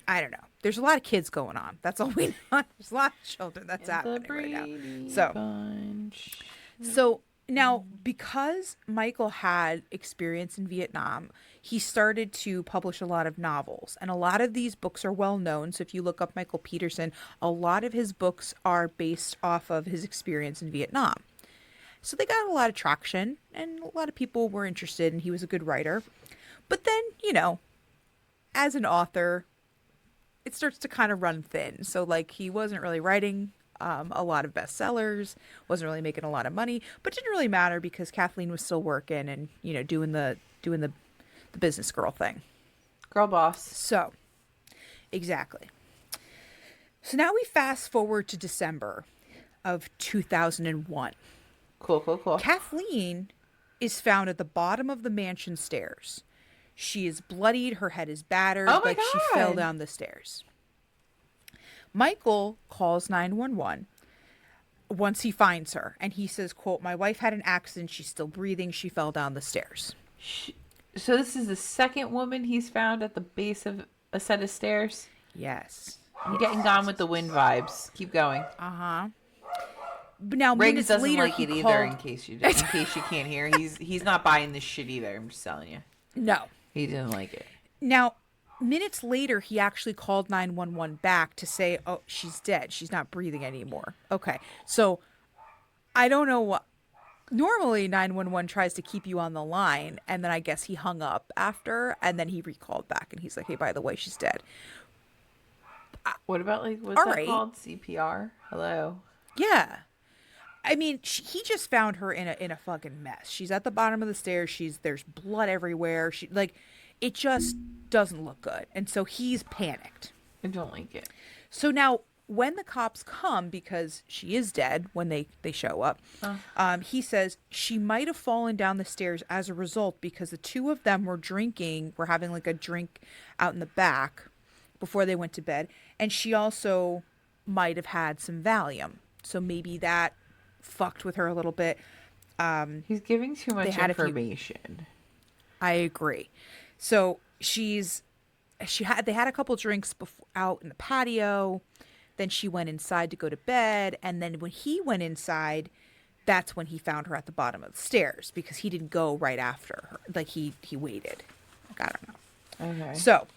I don't know. There's a lot of kids going on. That's all we know. There's a lot of children that's happening right now. So now, because Michael had experience in Vietnam, he started to publish a lot of novels. And a lot of these books are well known. So if you look up Michael Peterson, a lot of his books are based off of his experience in Vietnam. So they got a lot of traction, and a lot of people were interested, and he was a good writer. But then, as an author, it starts to kind of run thin. So like he wasn't really writing a lot of bestsellers, wasn't really making a lot of money, but didn't really matter because Kathleen was still working and doing the business girl thing. Girl boss. So exactly. So now we fast forward to December of 2001. Cool. Kathleen is found at the bottom of the mansion stairs. She is bloodied. Her head is battered. Oh my Like she fell God. down the stairs. Michael calls 911 once he finds her. And he says, quote, "My wife had an accident. She's still breathing. She fell down the stairs." So this is the second woman he's found at the base of a set of stairs? Yes. I'm getting Gone with the Wind vibes. Keep going. Uh-huh. But now Riggs minutes doesn't later, like he it either. called... In case you can't hear, he's not buying this shit either. I'm just telling you, No. he didn't like it. Now, minutes later, he actually called 911 back to say, "Oh, she's dead. She's not breathing anymore." Okay. So I don't know what. Normally, 911 tries to keep you on the line, and then I guess he hung up after, and then he recalled back, and he's like, "Hey, by the way, she's dead." What about what's All that right. called? CPR? Hello. Yeah. I mean, he just found her in a fucking mess. She's at the bottom of the stairs. There's blood everywhere. It just doesn't look good. And so he's panicked. I don't like it. So now when the cops come, because she is dead when they show up, he says she might have fallen down the stairs as a result because the two of them were having like a drink out in the back before they went to bed. And she also might have had some Valium. So maybe that fucked with her a little bit. He's giving too much had information. I agree. So they had a couple drinks out in the patio. Then she went inside to go to bed. And then when he went inside, that's when he found her at the bottom of the stairs because he didn't go right after her. Like he waited. Like, I don't know. Okay. So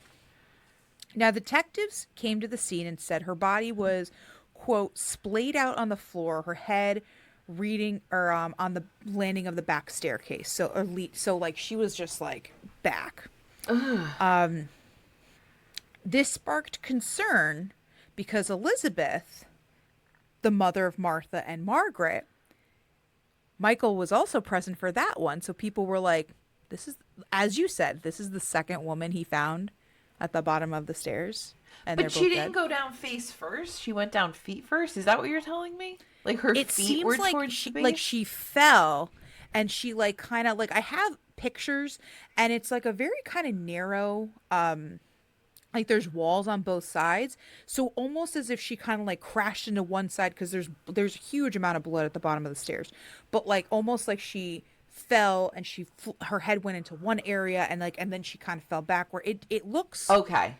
now detectives came to the scene and said her body was, quote, splayed out on the floor, her head on the landing of the back staircase. So like she was just like back. This sparked concern because Elizabeth, the mother of Martha and Margaret, Michael was also present for that one. So people were like, this is, as you said, this is the second woman he found at the bottom of the stairs. And But she didn't dead. go down face first. She went down feet first. Is that what you're telling me? Like her feet were towards the base? Like she fell, and she like kind of like, I have pictures, and it's like a very kind of narrow, like there's walls on both sides, so almost as if she kind of like crashed into one side because there's a huge amount of blood at the bottom of the stairs, but like almost like she fell and her head went into one area and then she kind of fell back where it looks Okay.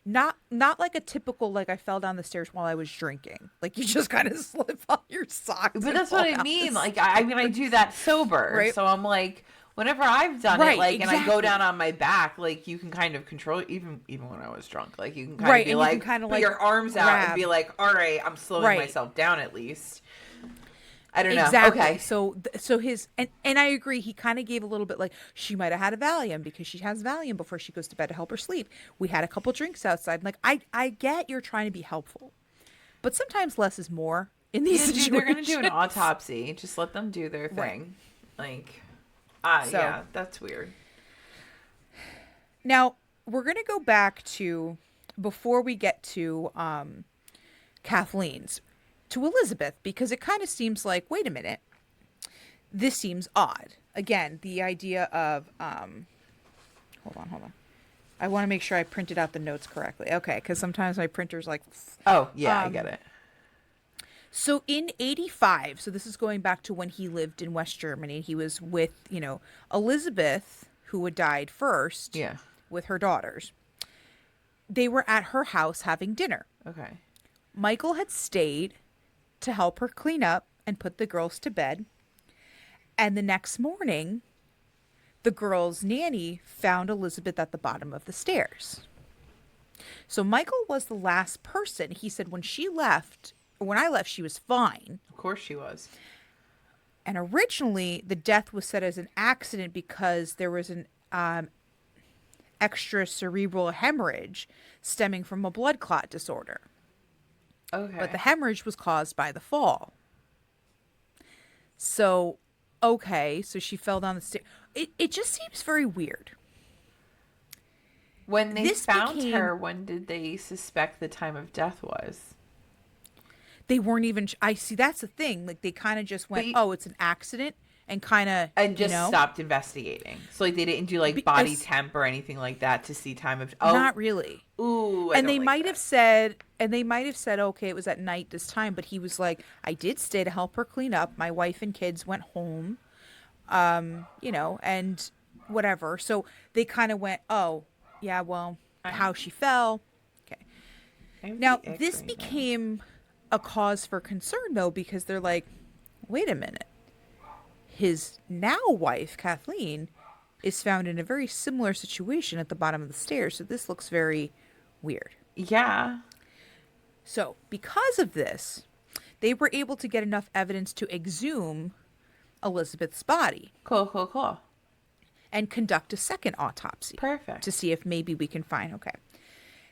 Not like a typical, like I fell down the stairs while I was drinking. Like you just kind of slip on your socks. But that's what I mean. Like, I do that sober. Right. So I'm like, Whenever I've done it, Right, like, and I go exactly. down on my back, like, you can kind of control it, even when I was drunk. Like, you can kind of Right, be and you can like, kind of put like your arms out and grab. be like, all right, I'm slowing Right. myself down at least. I don't know. Exactly. Okay. So his and I agree. He kind of gave a little bit like she might have had a Valium because she has Valium before she goes to bed to help her sleep. We had a couple drinks outside. Like I get you're trying to be helpful, but sometimes less is more in these Yeah, dude, they're gonna do an situations. autopsy. Just let them do their Right. thing. Like, So yeah, that's weird. now we're gonna go back to before we get to Kathleen's to Elizabeth because it kind of seems like wait a minute, this seems odd. Again, the idea of hold on. I want to make sure I printed out the notes correctly. Okay, because sometimes my printer's like, Oh, yeah, I get um, it. so in 85, so this is going back to when he lived in West Germany. He was with, Elizabeth, who had died first, Yeah. with her daughters. They were at her house having dinner. Okay. Michael had stayed to help her clean up and put the girls to bed. And the next morning, the girls' nanny found Elizabeth at the bottom of the stairs. So Michael was the last person. He said when she left, or when I left, she was fine. Of course she was. And originally, the death was said as an accident because there was an extra cerebral hemorrhage stemming from a blood clot disorder. Okay. But the hemorrhage was caused by the fall. So, okay, so she fell down the stairs. It just seems very weird. When they This found became her, when did they suspect the time of death was? they weren't even I see that's the thing, like they kind of just went, But oh, it's an accident, and kind of and just stopped investigating. So like they didn't do like body because temp or anything like that to see time of. Oh, not really. ooh, I And don't they like might have that. said okay, it was at night this time, but he was like, I did stay to help her clean up, my wife and kids went home, and whatever. So they kind of went, oh yeah, well, I, how she fell. Okay. I have Now the ick this right now. became a cause for concern though, because they're like, wait a minute, his now wife Kathleen is found in a very similar situation at the bottom of the stairs, so this looks very weird. Yeah. So because of this, they were able to get enough evidence to exhume Elizabeth's body Cool, cool, cool. and conduct a second autopsy Perfect. to see if maybe we can find, okay.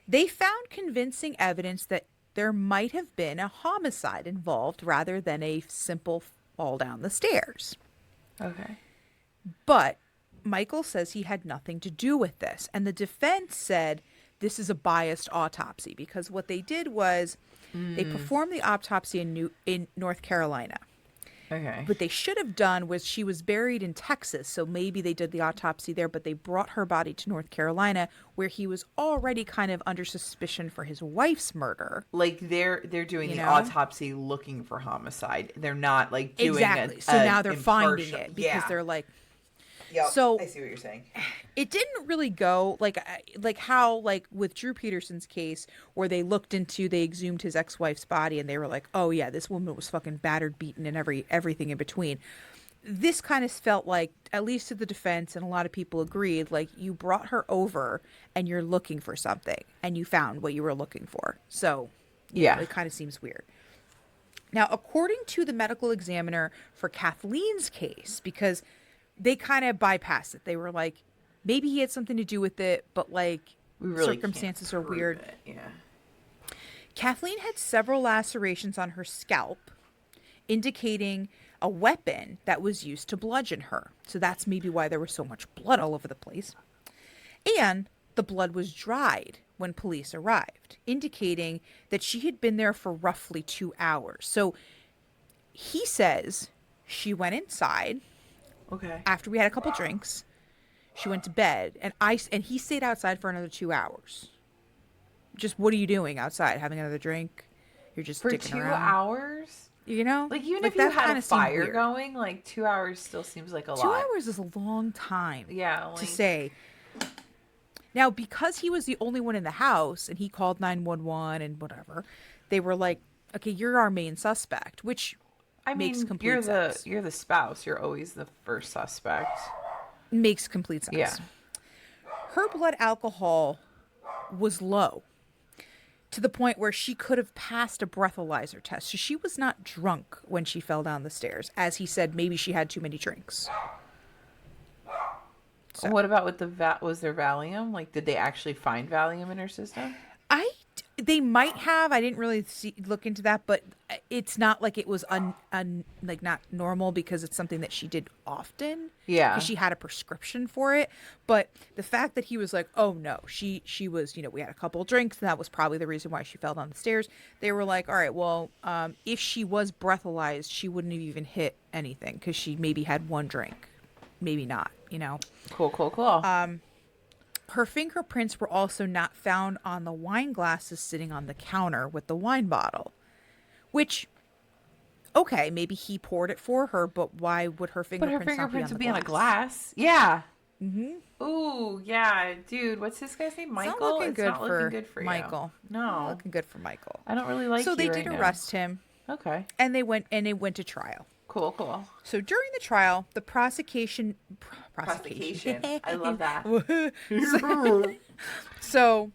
They found convincing evidence that there might have been a homicide involved rather than a simple fall down the stairs. Okay. But Michael says he had nothing to do with this. And the defense said this is a biased autopsy because what they did was they performed the autopsy in North Carolina. Okay. What they should have done was she was buried in Texas, so maybe they did the autopsy there, but they brought her body to North Carolina where he was already kind of under suspicion for his wife's murder. Like they're doing You the know? autopsy looking for homicide. They're not like doing Exactly. So now they're finding impartial. it because Yeah. they're like, Yep. so I see what you're saying. it didn't really go like how like with Drew Peterson's case where they exhumed his ex-wife's body and they were like, oh yeah, this woman was fucking battered, beaten, and everything in between. This kind of felt like, at least to the defense, and a lot of people agreed, like you brought her over and you're looking for something and you found what you were looking for. So Yeah. it kind of seems weird. Now, according to the medical examiner for Kathleen's case, because they kind of bypassed it. They were like, maybe he had something to do with it, but like We really circumstances can't are prove weird. it. Yeah. Kathleen had several lacerations on her scalp, indicating a weapon that was used to bludgeon her. So that's maybe why there was so much blood all over the place. And the blood was dried when police arrived, indicating that she had been there for roughly 2 hours. So he says she went inside Okay. after we had a couple drinks. She went to bed, and he stayed outside for another 2 hours. Just what are you doing outside? Having another drink? You're just For dicking 2 around. hours? You know, Like even like if you that had kinda a seemed fire weird. going, like 2 hours still seems like a 2 lot. hours is a long time. Yeah, To like say. Now, because he was the only one in the house and he called 911 and whatever, they were like, "Okay, you're our main suspect," which I makes mean, complete sense. you're the spouse. You're always the first suspect. Makes complete sense. Yeah. Her blood alcohol was low to the point where she could have passed a breathalyzer test. So she was not drunk when she fell down the stairs. As he said, maybe she had too many drinks. So. What about with was there Valium? Like, did they actually find Valium in her system? They might have. I didn't really look into that, but it's not like it was like not normal because it's something that she did often. Yeah, because she had a prescription for it. But the fact that he was like, "Oh no, she was," we had a couple of drinks, and that was probably the reason why she fell down the stairs. They were like, "All right, well, if she was breathalyzed, she wouldn't have even hit anything because she maybe had one drink, maybe not." Cool. Her fingerprints were also not found on the wine glasses sitting on the counter with the wine bottle. Which, okay, maybe he poured it for her, but why would her fingerprints, would be on a glass? Yeah. Mm-hmm. Ooh, yeah, dude. What's this guy's name? Michael? It's not looking good for Michael. You. No. Not looking good for Michael. I don't really like so you they right did now. arrest him. Okay. And they went to trial. Cool. So during the trial, the prosecution. I love that. So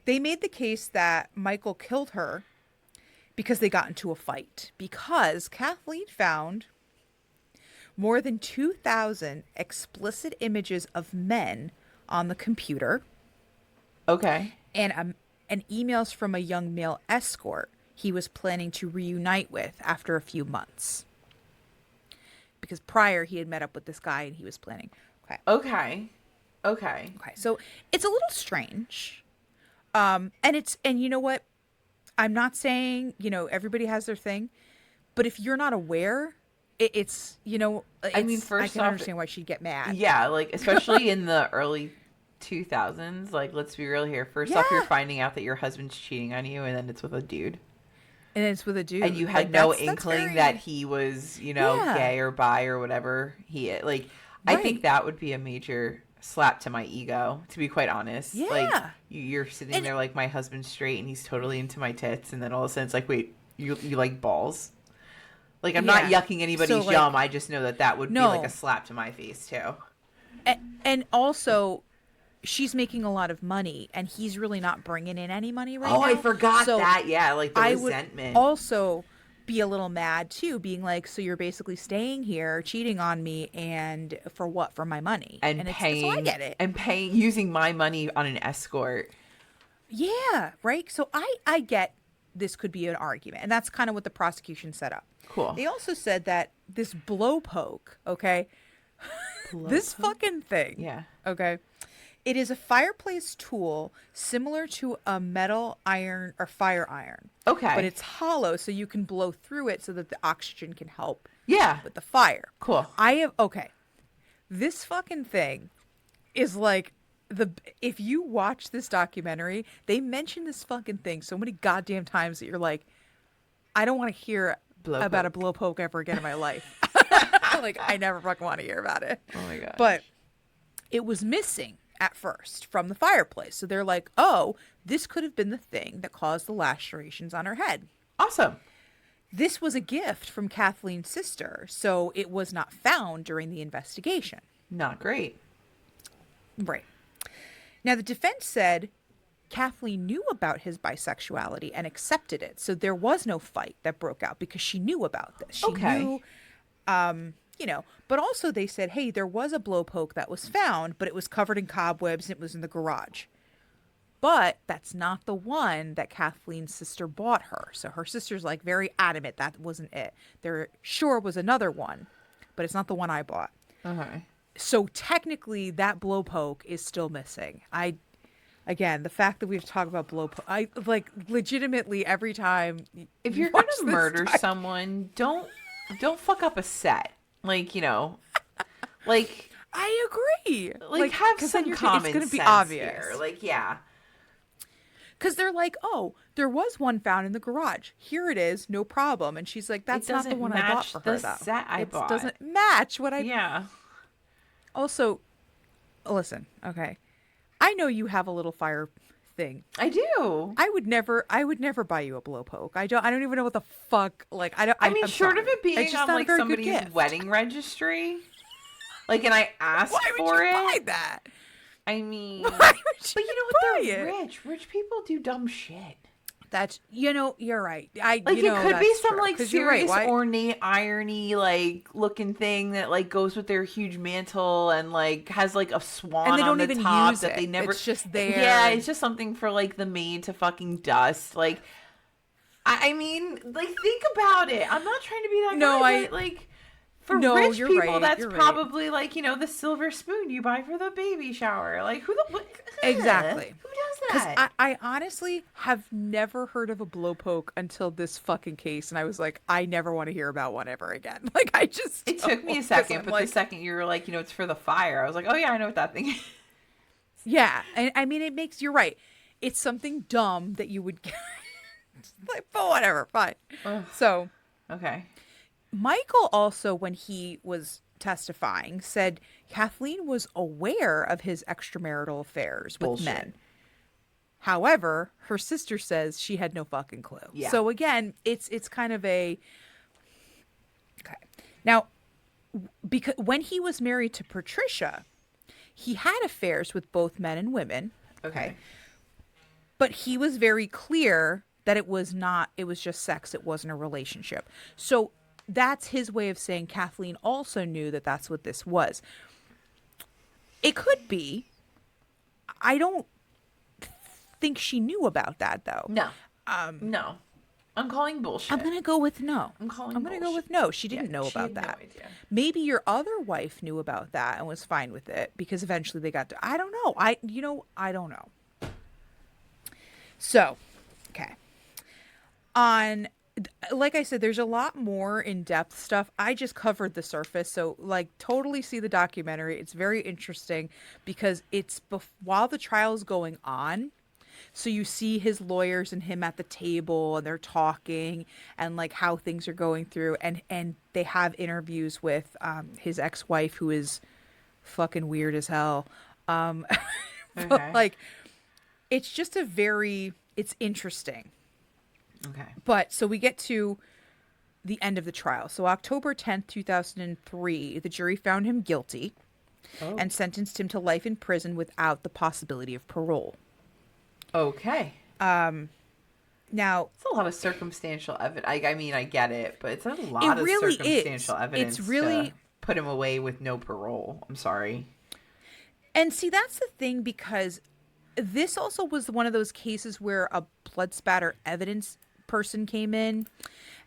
they made the case that Michael killed her because they got into a fight. Because Kathleen found more than 2,000 explicit images of men on the computer. Okay. And emails from a young male escort he was planning to reunite with after a few months. Because prior he had met up with this guy and he was planning. Okay. So it's a little strange. And you know what? I'm not saying, everybody has their thing, but if you're not aware, it's I mean, first I can understand why she'd get mad. Yeah, like especially in the early 2000s, like let's be real here. First off, you're finding out that your husband's cheating on you and then it's with a dude. And it's with a dude. And you had no inkling that he was, gay or bi or whatever he is. Like, right. I think that would be a major slap to my ego, to be quite honest. Yeah. Like, you're sitting there like, my husband's straight and he's totally into my tits. And then all of a sudden it's like, wait, you like balls? Like, I'm not yucking anybody's yum. I just know that would be like a slap to my face, too. And also, she's making a lot of money, and he's really not bringing in any money right now. Oh, I forgot that. Yeah, like the resentment. I would also be a little mad, too, being like, so you're basically staying here, cheating on me, and for what? For my money. And paying. So I get it. And using my money on an escort. Yeah, right? So I get this could be an argument, and that's kind of what the prosecution set up. Cool. They also said that this blowpoke, okay? This fucking thing. Yeah. Okay. It is a fireplace tool similar to a metal iron or fire iron. Okay. But it's hollow, so you can blow through it so that the oxygen can help with the fire. Cool. This fucking thing is like if you watch this documentary, they mention this fucking thing so many goddamn times that you're like, I don't want to hear about a blowpoke ever again in my life. Like, I never fucking want to hear about it. Oh my god. But it was missing at first from the fireplace. So they're like, oh, this could have been the thing that caused the lacerations on her head. Awesome. This was a gift from Kathleen's sister, so it was not found during the investigation. Not great. Right. Now, the defense said Kathleen knew about his bisexuality and accepted it. So there was no fight that broke out because she knew about this. She knew, but also they said, hey, there was a blowpoke that was found, but it was covered in cobwebs and it was in the garage. But that's not the one that Kathleen's sister bought her. So her sister's like very adamant that wasn't it. There sure was another one, but it's not the one I bought. Okay. So technically that blowpoke is still missing. Again, the fact that we've talked about blowpoke, I like legitimately every time. If you're going to murder someone, don't fuck up a set. Like, like. I agree. Like have some common it's gonna be sense obvious. Here. Like, yeah. Because they're like, oh, there was one found in the garage. Here it is, no problem. And she's like, that's not the one I bought for her, though. Set I bought. It doesn't match what I. Yeah. Also, listen, okay. I know you have a little fire thing. I do. I would never buy you a blowpoke. I don't even know what the fuck. Like, I don't. I mean, I'm short sorry. of it being on like somebody's gift. wedding registry. Like, and I asked Why would for you it. buy that? I mean, Why would but you you know what? buy They're it? rich. Rich people do dumb shit. That's, you're right. Like, it could be That's some, true. like, 'Cause you're right. serious Why? ornate irony, like, looking thing that, like, goes with their huge mantle and, like, has, like, a And swan they on don't the even top use that it. they never... It's just there. Yeah, it's just something for, like, the maid to fucking dust. Like, I mean, like, think about it. I'm not trying to be that guy, but, like... For rich you're people, right. that's You're right. probably, like, you know, the silver spoon you buy for the baby shower. Like, who the... Exactly. Who does Because that? I honestly have never heard of a blowpoke until this fucking case, and I was like, I never want to hear about one ever again. Like, I just It took me a 'cause second, I'm but like, the second you were like, you know, it's for the fire, I was like, oh yeah, I know what that thing is. yeah, and I mean, it makes, you're right. It's something dumb that you would get. Like, but whatever, fine. Ugh. So Okay. Michael also, when he was testifying, said Kathleen was aware of his extramarital affairs with Bullshit. men. However, her sister says she had no fucking clue. Yeah. So again, it's kind of a okay. Now, because when he was married to Patricia, he had affairs with both men and women. Okay. But he was very clear that it was just sex. It wasn't a relationship. So that's his way of saying Kathleen also knew that that's what this was. It could be. I don't think she knew about that, though. No. No. I'm calling bullshit. I'm going to go with no. I'm calling I'm going to go bullshit. with no. She didn't know she about had no that. idea. Maybe your other wife knew about that and was fine with it because eventually they got to, I don't know. I don't know. So, okay. Like I said, there's a lot more in-depth stuff. I just covered the surface. So, like, totally see the documentary. It's very interesting because it's while the trial's going on. So you see his lawyers and him at the table and they're talking and like how things are going through. And they have interviews with his ex-wife who is fucking weird as hell. But Okay. like, it's just it's interesting. Okay. But so we get to the end of the trial. So October 10th, 2003, the jury found him guilty and sentenced him to life in prison without the possibility of parole. Okay. Now, It's a lot of circumstantial evidence. I mean, I get it, but it's a lot It of really circumstantial is. evidence It's really- to put him away with no parole. I'm sorry. and see, that's the thing, because this also was one of those cases where a blood spatter evidence person came in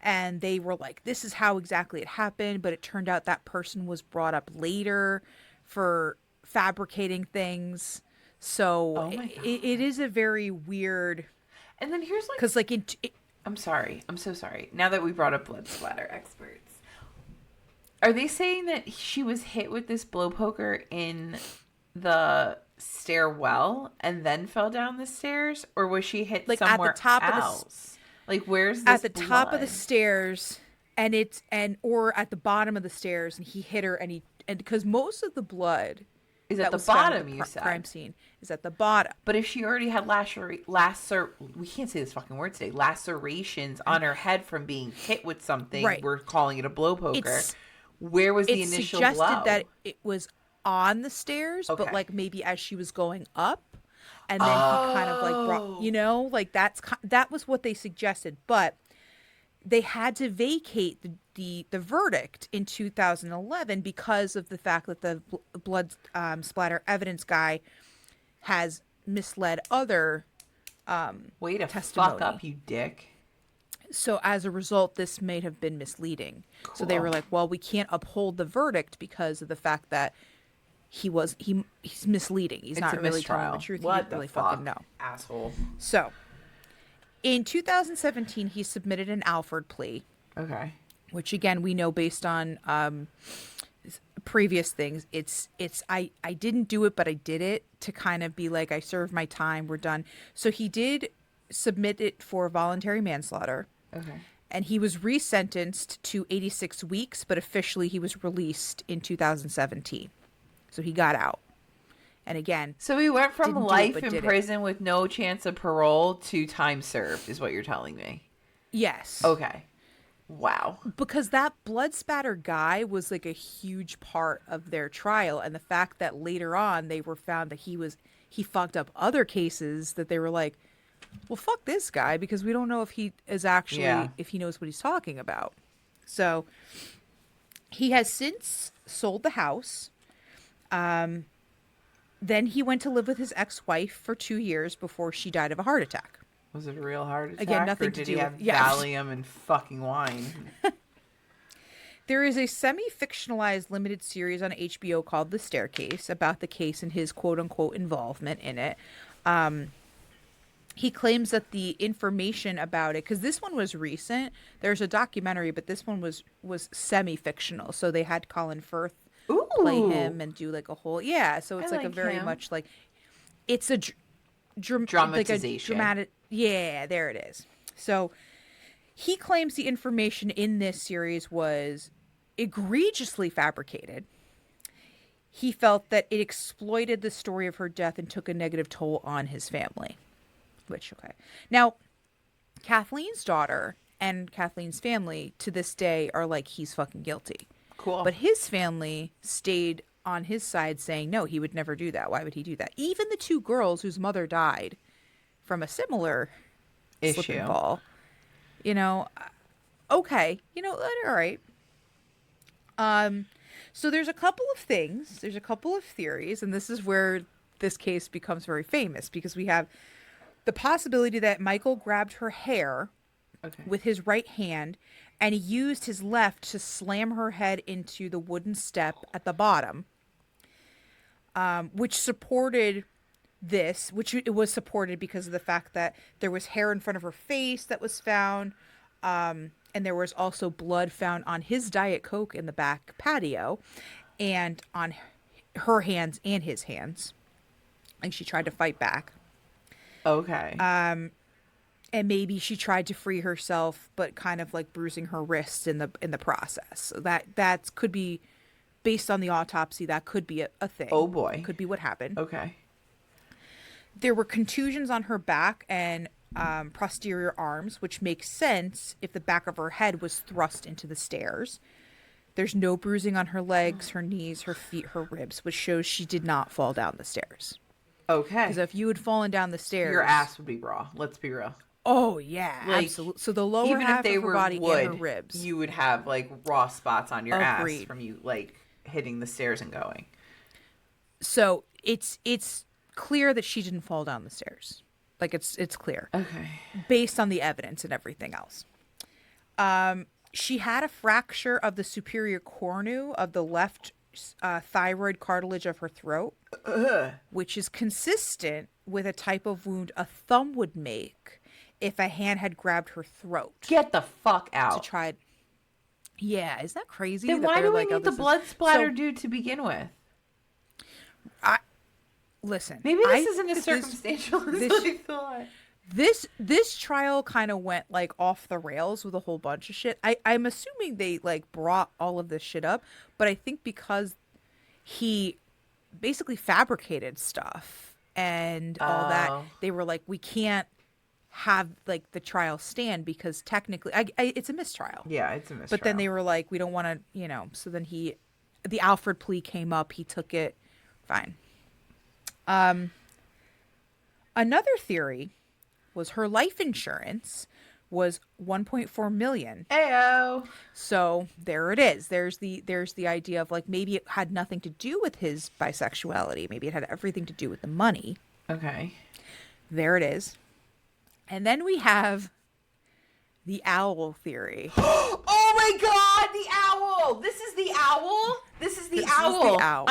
and they were like, this is how exactly it happened. But it turned out that person was brought up later for fabricating things. So Oh my God. it is a very weird, And then here's like... because like I'm sorry. I'm so sorry. Now that we brought up blood splatter experts, are they saying that she was hit with this blow poker in the stairwell and then fell down the stairs, or was she hit Like, at the somewhere top of the else? Like, where's this at the top of the blood? stairs, or at the bottom of the stairs, and he hit her, and because most of the blood Is that at the was found bottom, the you said. crime scene is at the bottom. But if she already had we can't say this fucking word today, lacerations on her head from being hit with something, Right. we're calling it a blow poker. It's- Where was the It initial suggested blow? that it was on the stairs, Okay. but like maybe as she was going up, and then he kind of like brought, like that was what they suggested. But they had to vacate the verdict in 2011 because of the fact that the blood splatter evidence guy has misled other Way to testimony. fuck up, you dick. So as a result, this may have been misleading. So they were Cool. like, well, we can't uphold the verdict because of the fact that he's misleading. He's It's not a really telling mistrial. the truth. He What didn't the really fuck, fucking know. asshole? So in 2017, he submitted an Alford plea, Okay. which again, we know based on previous things, I didn't do it, but I did it to kind of be like, I served my time, we're done. So he did submit it for voluntary manslaughter. Okay. And he was resentenced to 86 weeks, but officially he was released in 2017. So he got out. And again, So we went from Didn't do it, life but in did it. prison with no chance of parole to time served, is what you're telling me. yes. Okay. Wow. Because that blood spatter guy was like a huge part of their trial, and the fact that later on they were found that he fucked up other cases, that they were like, well, fuck this guy, because we don't know if he is actually Yeah. if he knows what he's talking about. So he has since sold the house. Then he went to live with his ex-wife for 2 years before she died of a heart attack. Was it a real heart attack? Again, nothing or to did do he with- have yeah. Valium and fucking wine? There is a semi-fictionalized limited series on HBO called The Staircase about the case and his quote-unquote involvement in it. He claims that the information about it, because this one was recent, there's a documentary, but this one was semi-fictional. So they had Colin Firth Ooh. play him and do like a whole, yeah. So it's I like a like very him. much like, it's a Dramatization. like a dramatic, yeah, there it is. So he claims the information in this series was egregiously fabricated. He felt that it exploited the story of her death and took a negative toll on his family. Which, okay. Now, Kathleen's daughter and Kathleen's family to this day are like, he's fucking guilty. Cool. But his family stayed on his side saying, no, he would never do that. Why would he do that? Even the two girls whose mother died from a similar slip and Issue. fall. You know, okay. You know, all right. So there's a couple of things. There's a couple of theories. And this is where this case becomes very famous, because we have the possibility that Michael grabbed her hair Okay. with his right hand, and he used his left to slam her head into the wooden step at the bottom, which supported this, which it was supported because of the fact that there was hair in front of her face that was found, and there was also blood found on his Diet Coke in the back patio, and on her hands and his hands. And she tried to fight back. Okay. And maybe she tried to free herself, but kind of like bruising her wrists in the process. So that could be, based on the autopsy, that could be a thing. Oh, boy. Could be what happened. Okay. There were contusions on her back and posterior arms, which makes sense if the back of her head was thrust into the stairs. There's no bruising on her legs, her knees, her feet, her ribs, which shows she did not fall down the stairs. Okay. Because if you had fallen down the stairs, Your ass would be raw. Let's be real. oh yeah, Like, absolutely. So the lower Even half if they of her were body wood, and her ribs. you would have like raw spots on your ass Agreed. from you like hitting the stairs and going. So it's clear that she didn't fall down the stairs. Like it's clear Okay. based on the evidence and everything else. She had a fracture of the superior cornu of the left thyroid cartilage of her throat, which is consistent with a type of wound a thumb would make if a hand had grabbed her throat. Get the fuck To out. try. Yeah, isn't that crazy? Then that why they're do we like, oh, need the this is- blood splatter So, dude to begin with? listen, Maybe this isn't as this- circumstantial as this- I thought. This trial kind of went like off the rails with a whole bunch of shit. I'm assuming they like brought all of this shit up, but I think because he basically fabricated stuff and all that, Oh. they were like, we can't have like the trial stand because technically it's a mistrial. Yeah, it's a mistrial. But then they were like, we don't want to, so then the Alfred plea came up, he took it, fine. Another theory was her life insurance was 1.4 million. Ayo. So there it is. There's the idea of like maybe it had nothing to do with his bisexuality. Maybe it had everything to do with the money. Okay. There it is. And then we have the owl theory. Oh my god, the owl! This is the owl? This is the This is owl. the owl.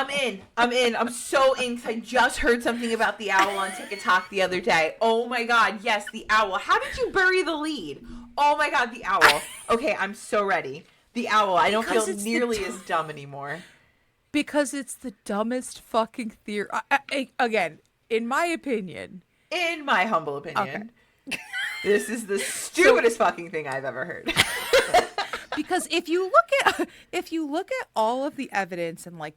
I'm in. I'm so in 'cause I just heard something about the owl on TikTok the other day. Oh my god, yes, the owl. How did you bury the lead? Oh my god, the owl. Okay, I'm so ready. The owl. I don't Because feel it's the nearly as dumb anymore. Because it's the dumbest fucking theory. Again, in my opinion. In my humble opinion. This is the stupidest fucking thing I've ever heard. Because if you look at all of the evidence and like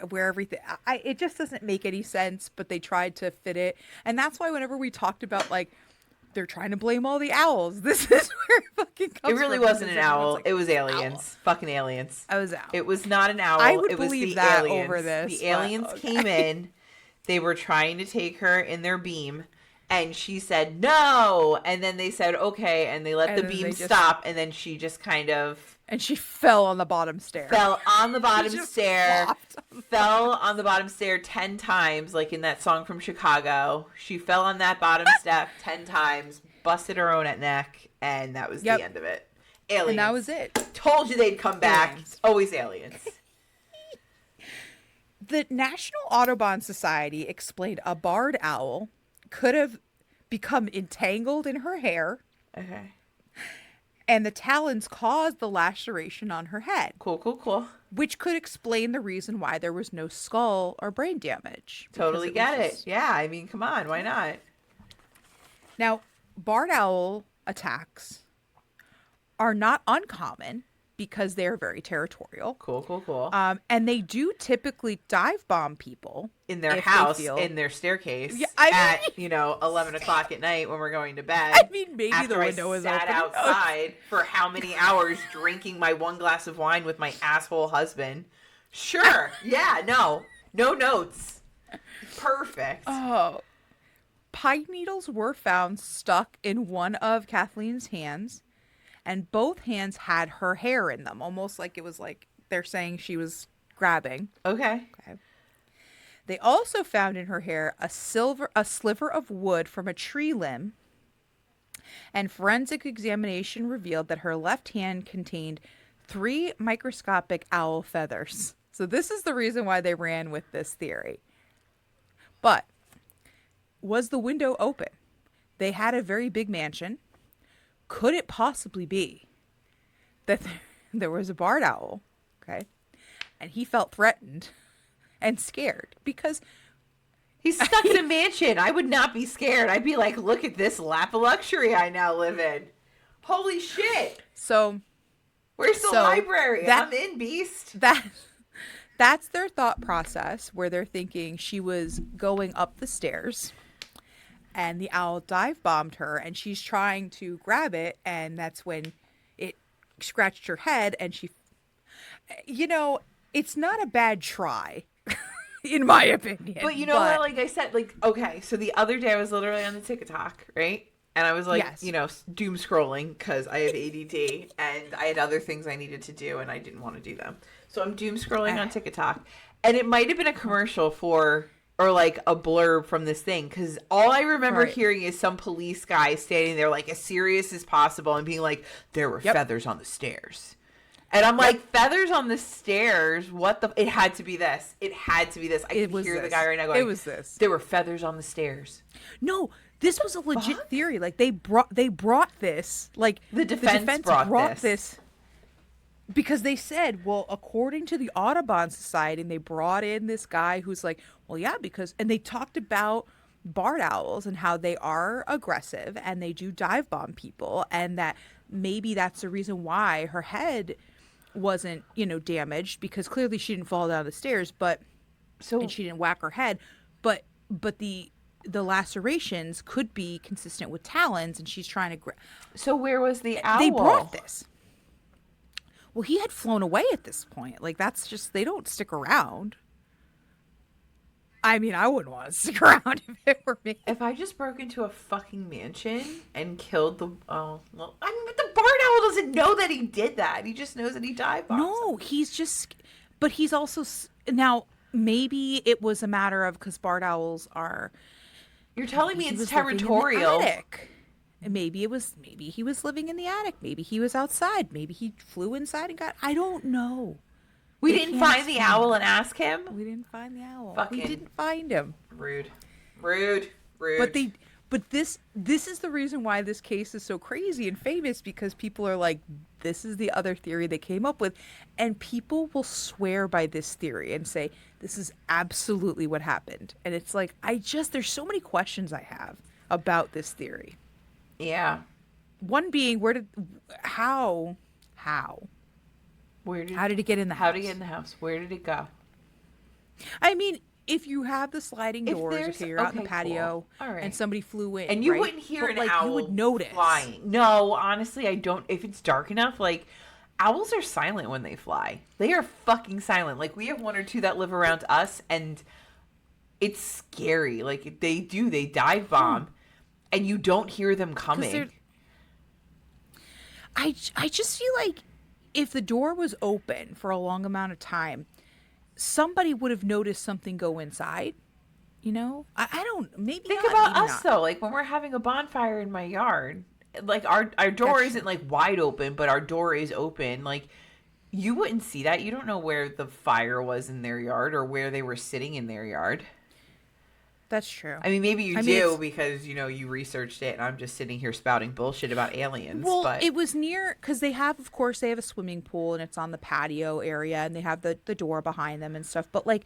where everything, it just doesn't make any sense. But they tried to fit it, and that's why whenever we talked about like they're trying to blame all the owls. This is where it fucking comes It really from, wasn't an because everyone's owl. like, It was aliens. owl. Fucking aliens. I was owl. It was not an owl. I would it was believe the that aliens. over this. The aliens came in. They were trying to take her in their beam. And she said, no. And then they said, okay. And they let the beam stop. And then she just kind of... And she fell on the bottom stair. Fell on the bottom stair. Fell on the bottom stair 10 times, like in that song from Chicago. She fell on that bottom step 10 times, busted her own at neck, and that was the end of it. Aliens. And that was it. Told you they'd come back. Aliens. Always aliens. The National Audubon Society explained a barred owl could have become entangled in her hair. Okay. And the talons caused the laceration on her head. Cool. Which could explain the reason why there was no skull or brain damage. Totally get it. Yeah, I mean, come on. Why not? Now, barred owl attacks are not uncommon because they're very territorial. Cool. And they do typically dive bomb people. In their house, in their staircase, at 11 o'clock at night when we're going to bed. I mean, maybe the window is open. I sat outside for how many hours drinking my 1 glass of wine with my asshole husband. Sure. Yeah, no notes. Perfect. Oh. Pine needles were found stuck in one of Kathleen's hands, and both hands had her hair in them, almost like it was like they're saying she was grabbing. Okay. They also found in her hair a sliver of wood from a tree limb, and forensic examination revealed that her left hand contained 3 microscopic owl feathers. So this is the reason why they ran with this theory. But was the window open? They had a very big mansion. Could it possibly be that there was a barred owl, okay, and he felt threatened and scared because he's stuck in a mansion? I would not be scared. I'd be like, look at this lap of luxury I now live in. Holy shit. So where's the library? I'm in, beast. That's their thought process, where they're thinking she was going up the stairs and the owl dive bombed her and she's trying to grab it, and that's when it scratched her head, and she, it's not a bad try in my opinion. But what, like I said, like, okay, so the other day I was literally on the TikTok, right? And I was like, doom scrolling because I have ADD and I had other things I needed to do and I didn't want to do them. So I'm doom scrolling on TikTok, and it might have been a commercial or like a blurb from this thing, because all I remember hearing is some police guy standing there like as serious as possible and being like, there were feathers on the stairs. And I'm like, feathers on the stairs? What the? It had to be this. It had to be this. I can hear the guy right now going, it was this. There were feathers on the stairs. No, this was a legit theory. Like they brought this. Like the defense brought this. Because they said, well, according to the Audubon Society, and they brought in this guy who's like, well, yeah, and they talked about barred owls and how they are aggressive and they do dive bomb people, and that maybe that's the reason why her head wasn't, damaged, because clearly she didn't fall down the stairs, and she didn't whack her head, but the lacerations could be consistent with talons, and she's trying to So where was the owl? They brought this. Well, he had flown away at this point. Like, that's just, they don't stick around. I mean, I wouldn't want to stick around if it were me. If I just broke into a fucking mansion and killed but the barred owl doesn't know that he did that. He just knows that he dive bombed. No, he's just, but he's also, now, maybe it was a matter of, because barred owls are. You're telling me it's territorial. Maybe he was living in the attic. Maybe he was outside. Maybe he flew inside and I don't know. We didn't find the owl and ask him? We didn't find the owl. Fucking we didn't find him. Rude. But this is the reason why this case is so crazy and famous, because people are like, this is the other theory they came up with. And people will swear by this theory and say, this is absolutely what happened. And it's like, there's so many questions I have about this theory. Yeah. One being, how did it get in the house? How did it get in the house? Where did it go? I mean, if you have the sliding If doors, there's okay, you're out in the okay, patio cool. All right. and somebody flew in, And you right? wouldn't hear But an like you would owl notice. flying. No, honestly, I don't. If it's dark enough, like owls are silent when they fly. They are fucking silent. Like we have one or two that live around us, and it's scary. Like they dive bomb, and you don't hear them coming. I just feel like if the door was open for a long amount of time, somebody would have noticed something go inside. You know, I don't. Maybe Think not, about maybe us not. though. Like when we're having a bonfire in my yard, like our door That's isn't true. like wide open, but our door is open. Like you wouldn't see that. You don't know where the fire was in their yard or where they were sitting in their yard. That's true. I mean, maybe you I mean, do it's, because you researched it, and I'm just sitting here spouting bullshit about aliens. well, But it was near because they have, of course, they have a swimming pool and it's on the patio area and they have the door behind them and stuff. But like,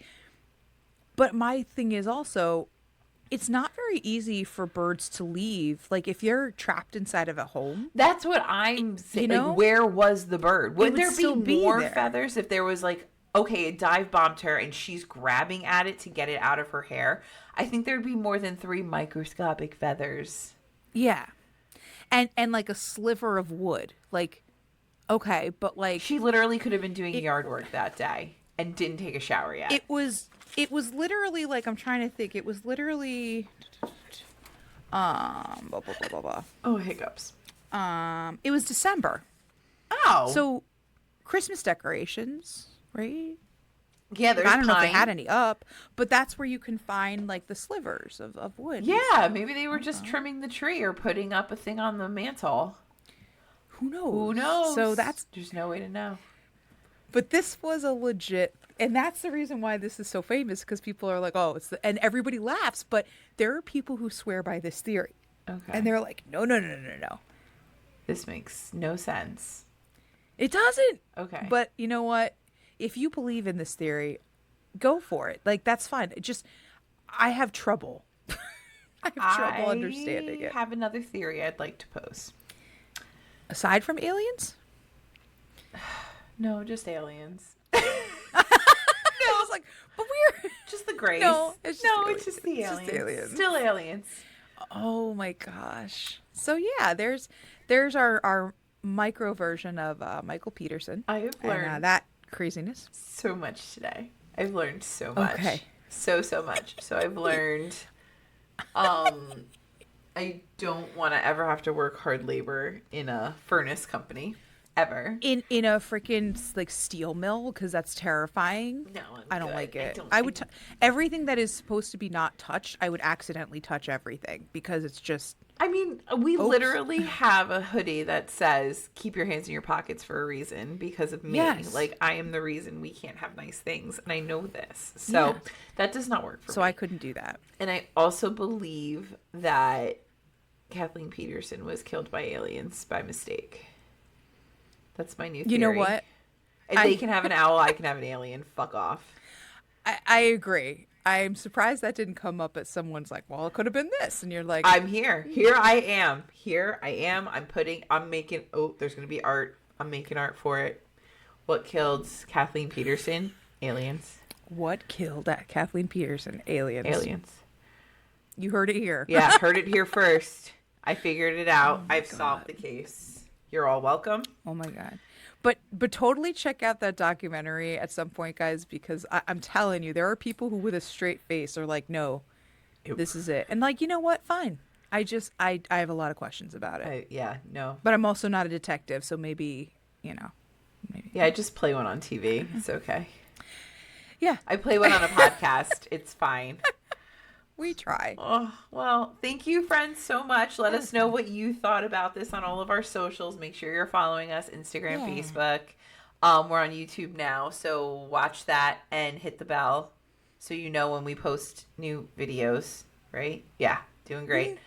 but my thing is also, it's not very easy for birds to leave. Like if you're trapped inside of a home, that's what I'm saying. you know, Like, where was the bird? Would would there still be be more there. feathers if there was like, okay, it dive bombed her and she's grabbing at it to get it out of her hair? I think there'd be more than 3 microscopic feathers. Yeah. And like a sliver of wood. Like, okay, but like She literally could have been doing yard work that day and didn't take a shower yet. it was literally like, I'm trying to think, it was literally blah, blah, blah, blah, blah. Oh, hiccups. It was December. Oh. So Christmas decorations, right? yeah, there's I don't know if they pine. had any up, but that's where you can find like the slivers of wood. Yeah, maybe they were just trimming the tree or putting up a thing on the mantle. Who knows? Who knows? So that's, There's no way to know. but this was a legit, and that's the reason why this is so famous, because people are like, oh, and everybody laughs, but there are people who swear by this theory. Okay. And they're like, no, no, no, no, no, no. This makes no sense. It doesn't. Okay. But you know what? If you believe in this theory, go for it. Like, that's fine. It just, I have trouble. I have trouble understanding it. I have another theory I'd like to pose. Aside from aliens? No, just aliens. I was like, but we're Just the grays. No, it's just aliens. it's just the It's just aliens. aliens. Still aliens. Oh my gosh. So yeah, there's our micro version of Michael Peterson. I have And learned that craziness. so much today. I've learned so much. Okay. So much. So I've learned I don't want to ever have to work hard labor in a furnace company ever. In a freaking like steel mill, because that's terrifying. No, I don't good. like it. don't I would think- everything that is supposed to be not touched, I would accidentally touch everything because it's just I mean, we Oops. literally have a hoodie that says "Keep your hands in your pockets" for a reason because of me. Yes. Like I am the reason we can't have nice things, and I know this. So Yeah. that does not work for so me. I couldn't do that. And I also believe that Kathleen Peterson was killed by aliens by mistake. That's my new theory. You know what? If they can have an owl, I can have an alien. Fuck off. I agree. I'm surprised that didn't come up as someone's like, well, it could have been this. And you're like, I'm here. Here I am. Here I am. I'm making, oh, there's going to be art. I'm making art for it. What killed Kathleen Peterson? Aliens. what killed that Kathleen Peterson? Aliens. Aliens. You heard it here. Yeah, heard it here first. I figured it out. my I've solved the case. You're all welcome. Oh my God. But totally check out that documentary at some point, guys, because I'm telling you, there are people who with a straight face are like, no, this is it. And like, you know what? Fine. I have a lot of questions about it. Yeah, no. But I'm also not a detective, so maybe, maybe. Yeah, I just play one on TV. It's okay. Yeah, I play one on a podcast. It's fine. we try. Oh, well, thank you, friends, so much. Let us know what you thought about this on all of our socials. Make sure you're following us, Instagram, Yeah. Facebook. We're on YouTube now, so watch that and hit the bell so you know when we post new videos, right? Yeah, doing great.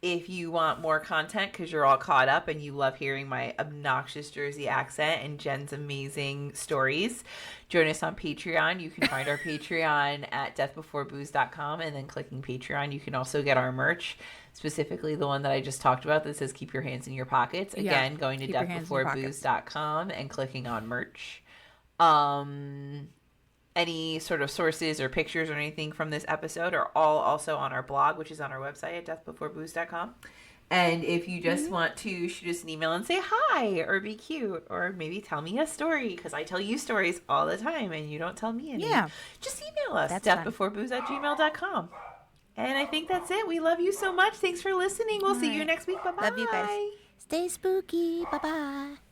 If you want more content because you're all caught up and you love hearing my obnoxious Jersey accent and Jen's amazing stories, join us on Patreon. You can find our Patreon at deathbeforebooze.com, and then clicking Patreon, you can also get our merch, specifically the one that I just talked about that says "Keep your hands in your pockets." Again, going to keep your hands in your deathbeforebooze.com and clicking on merch. Any sort of sources or pictures or anything from this episode are all also on our blog, which is on our website at deathbeforebooze.com. And if you just want to shoot us an email and say hi or be cute or maybe tell me a story, because I tell you stories all the time and you don't tell me any, just email us, deathbeforebooze@gmail.com. And I think that's it. We love you so much. Thanks for listening. We'll see you next week. Bye-bye. Love you guys. Stay spooky. Bye-bye.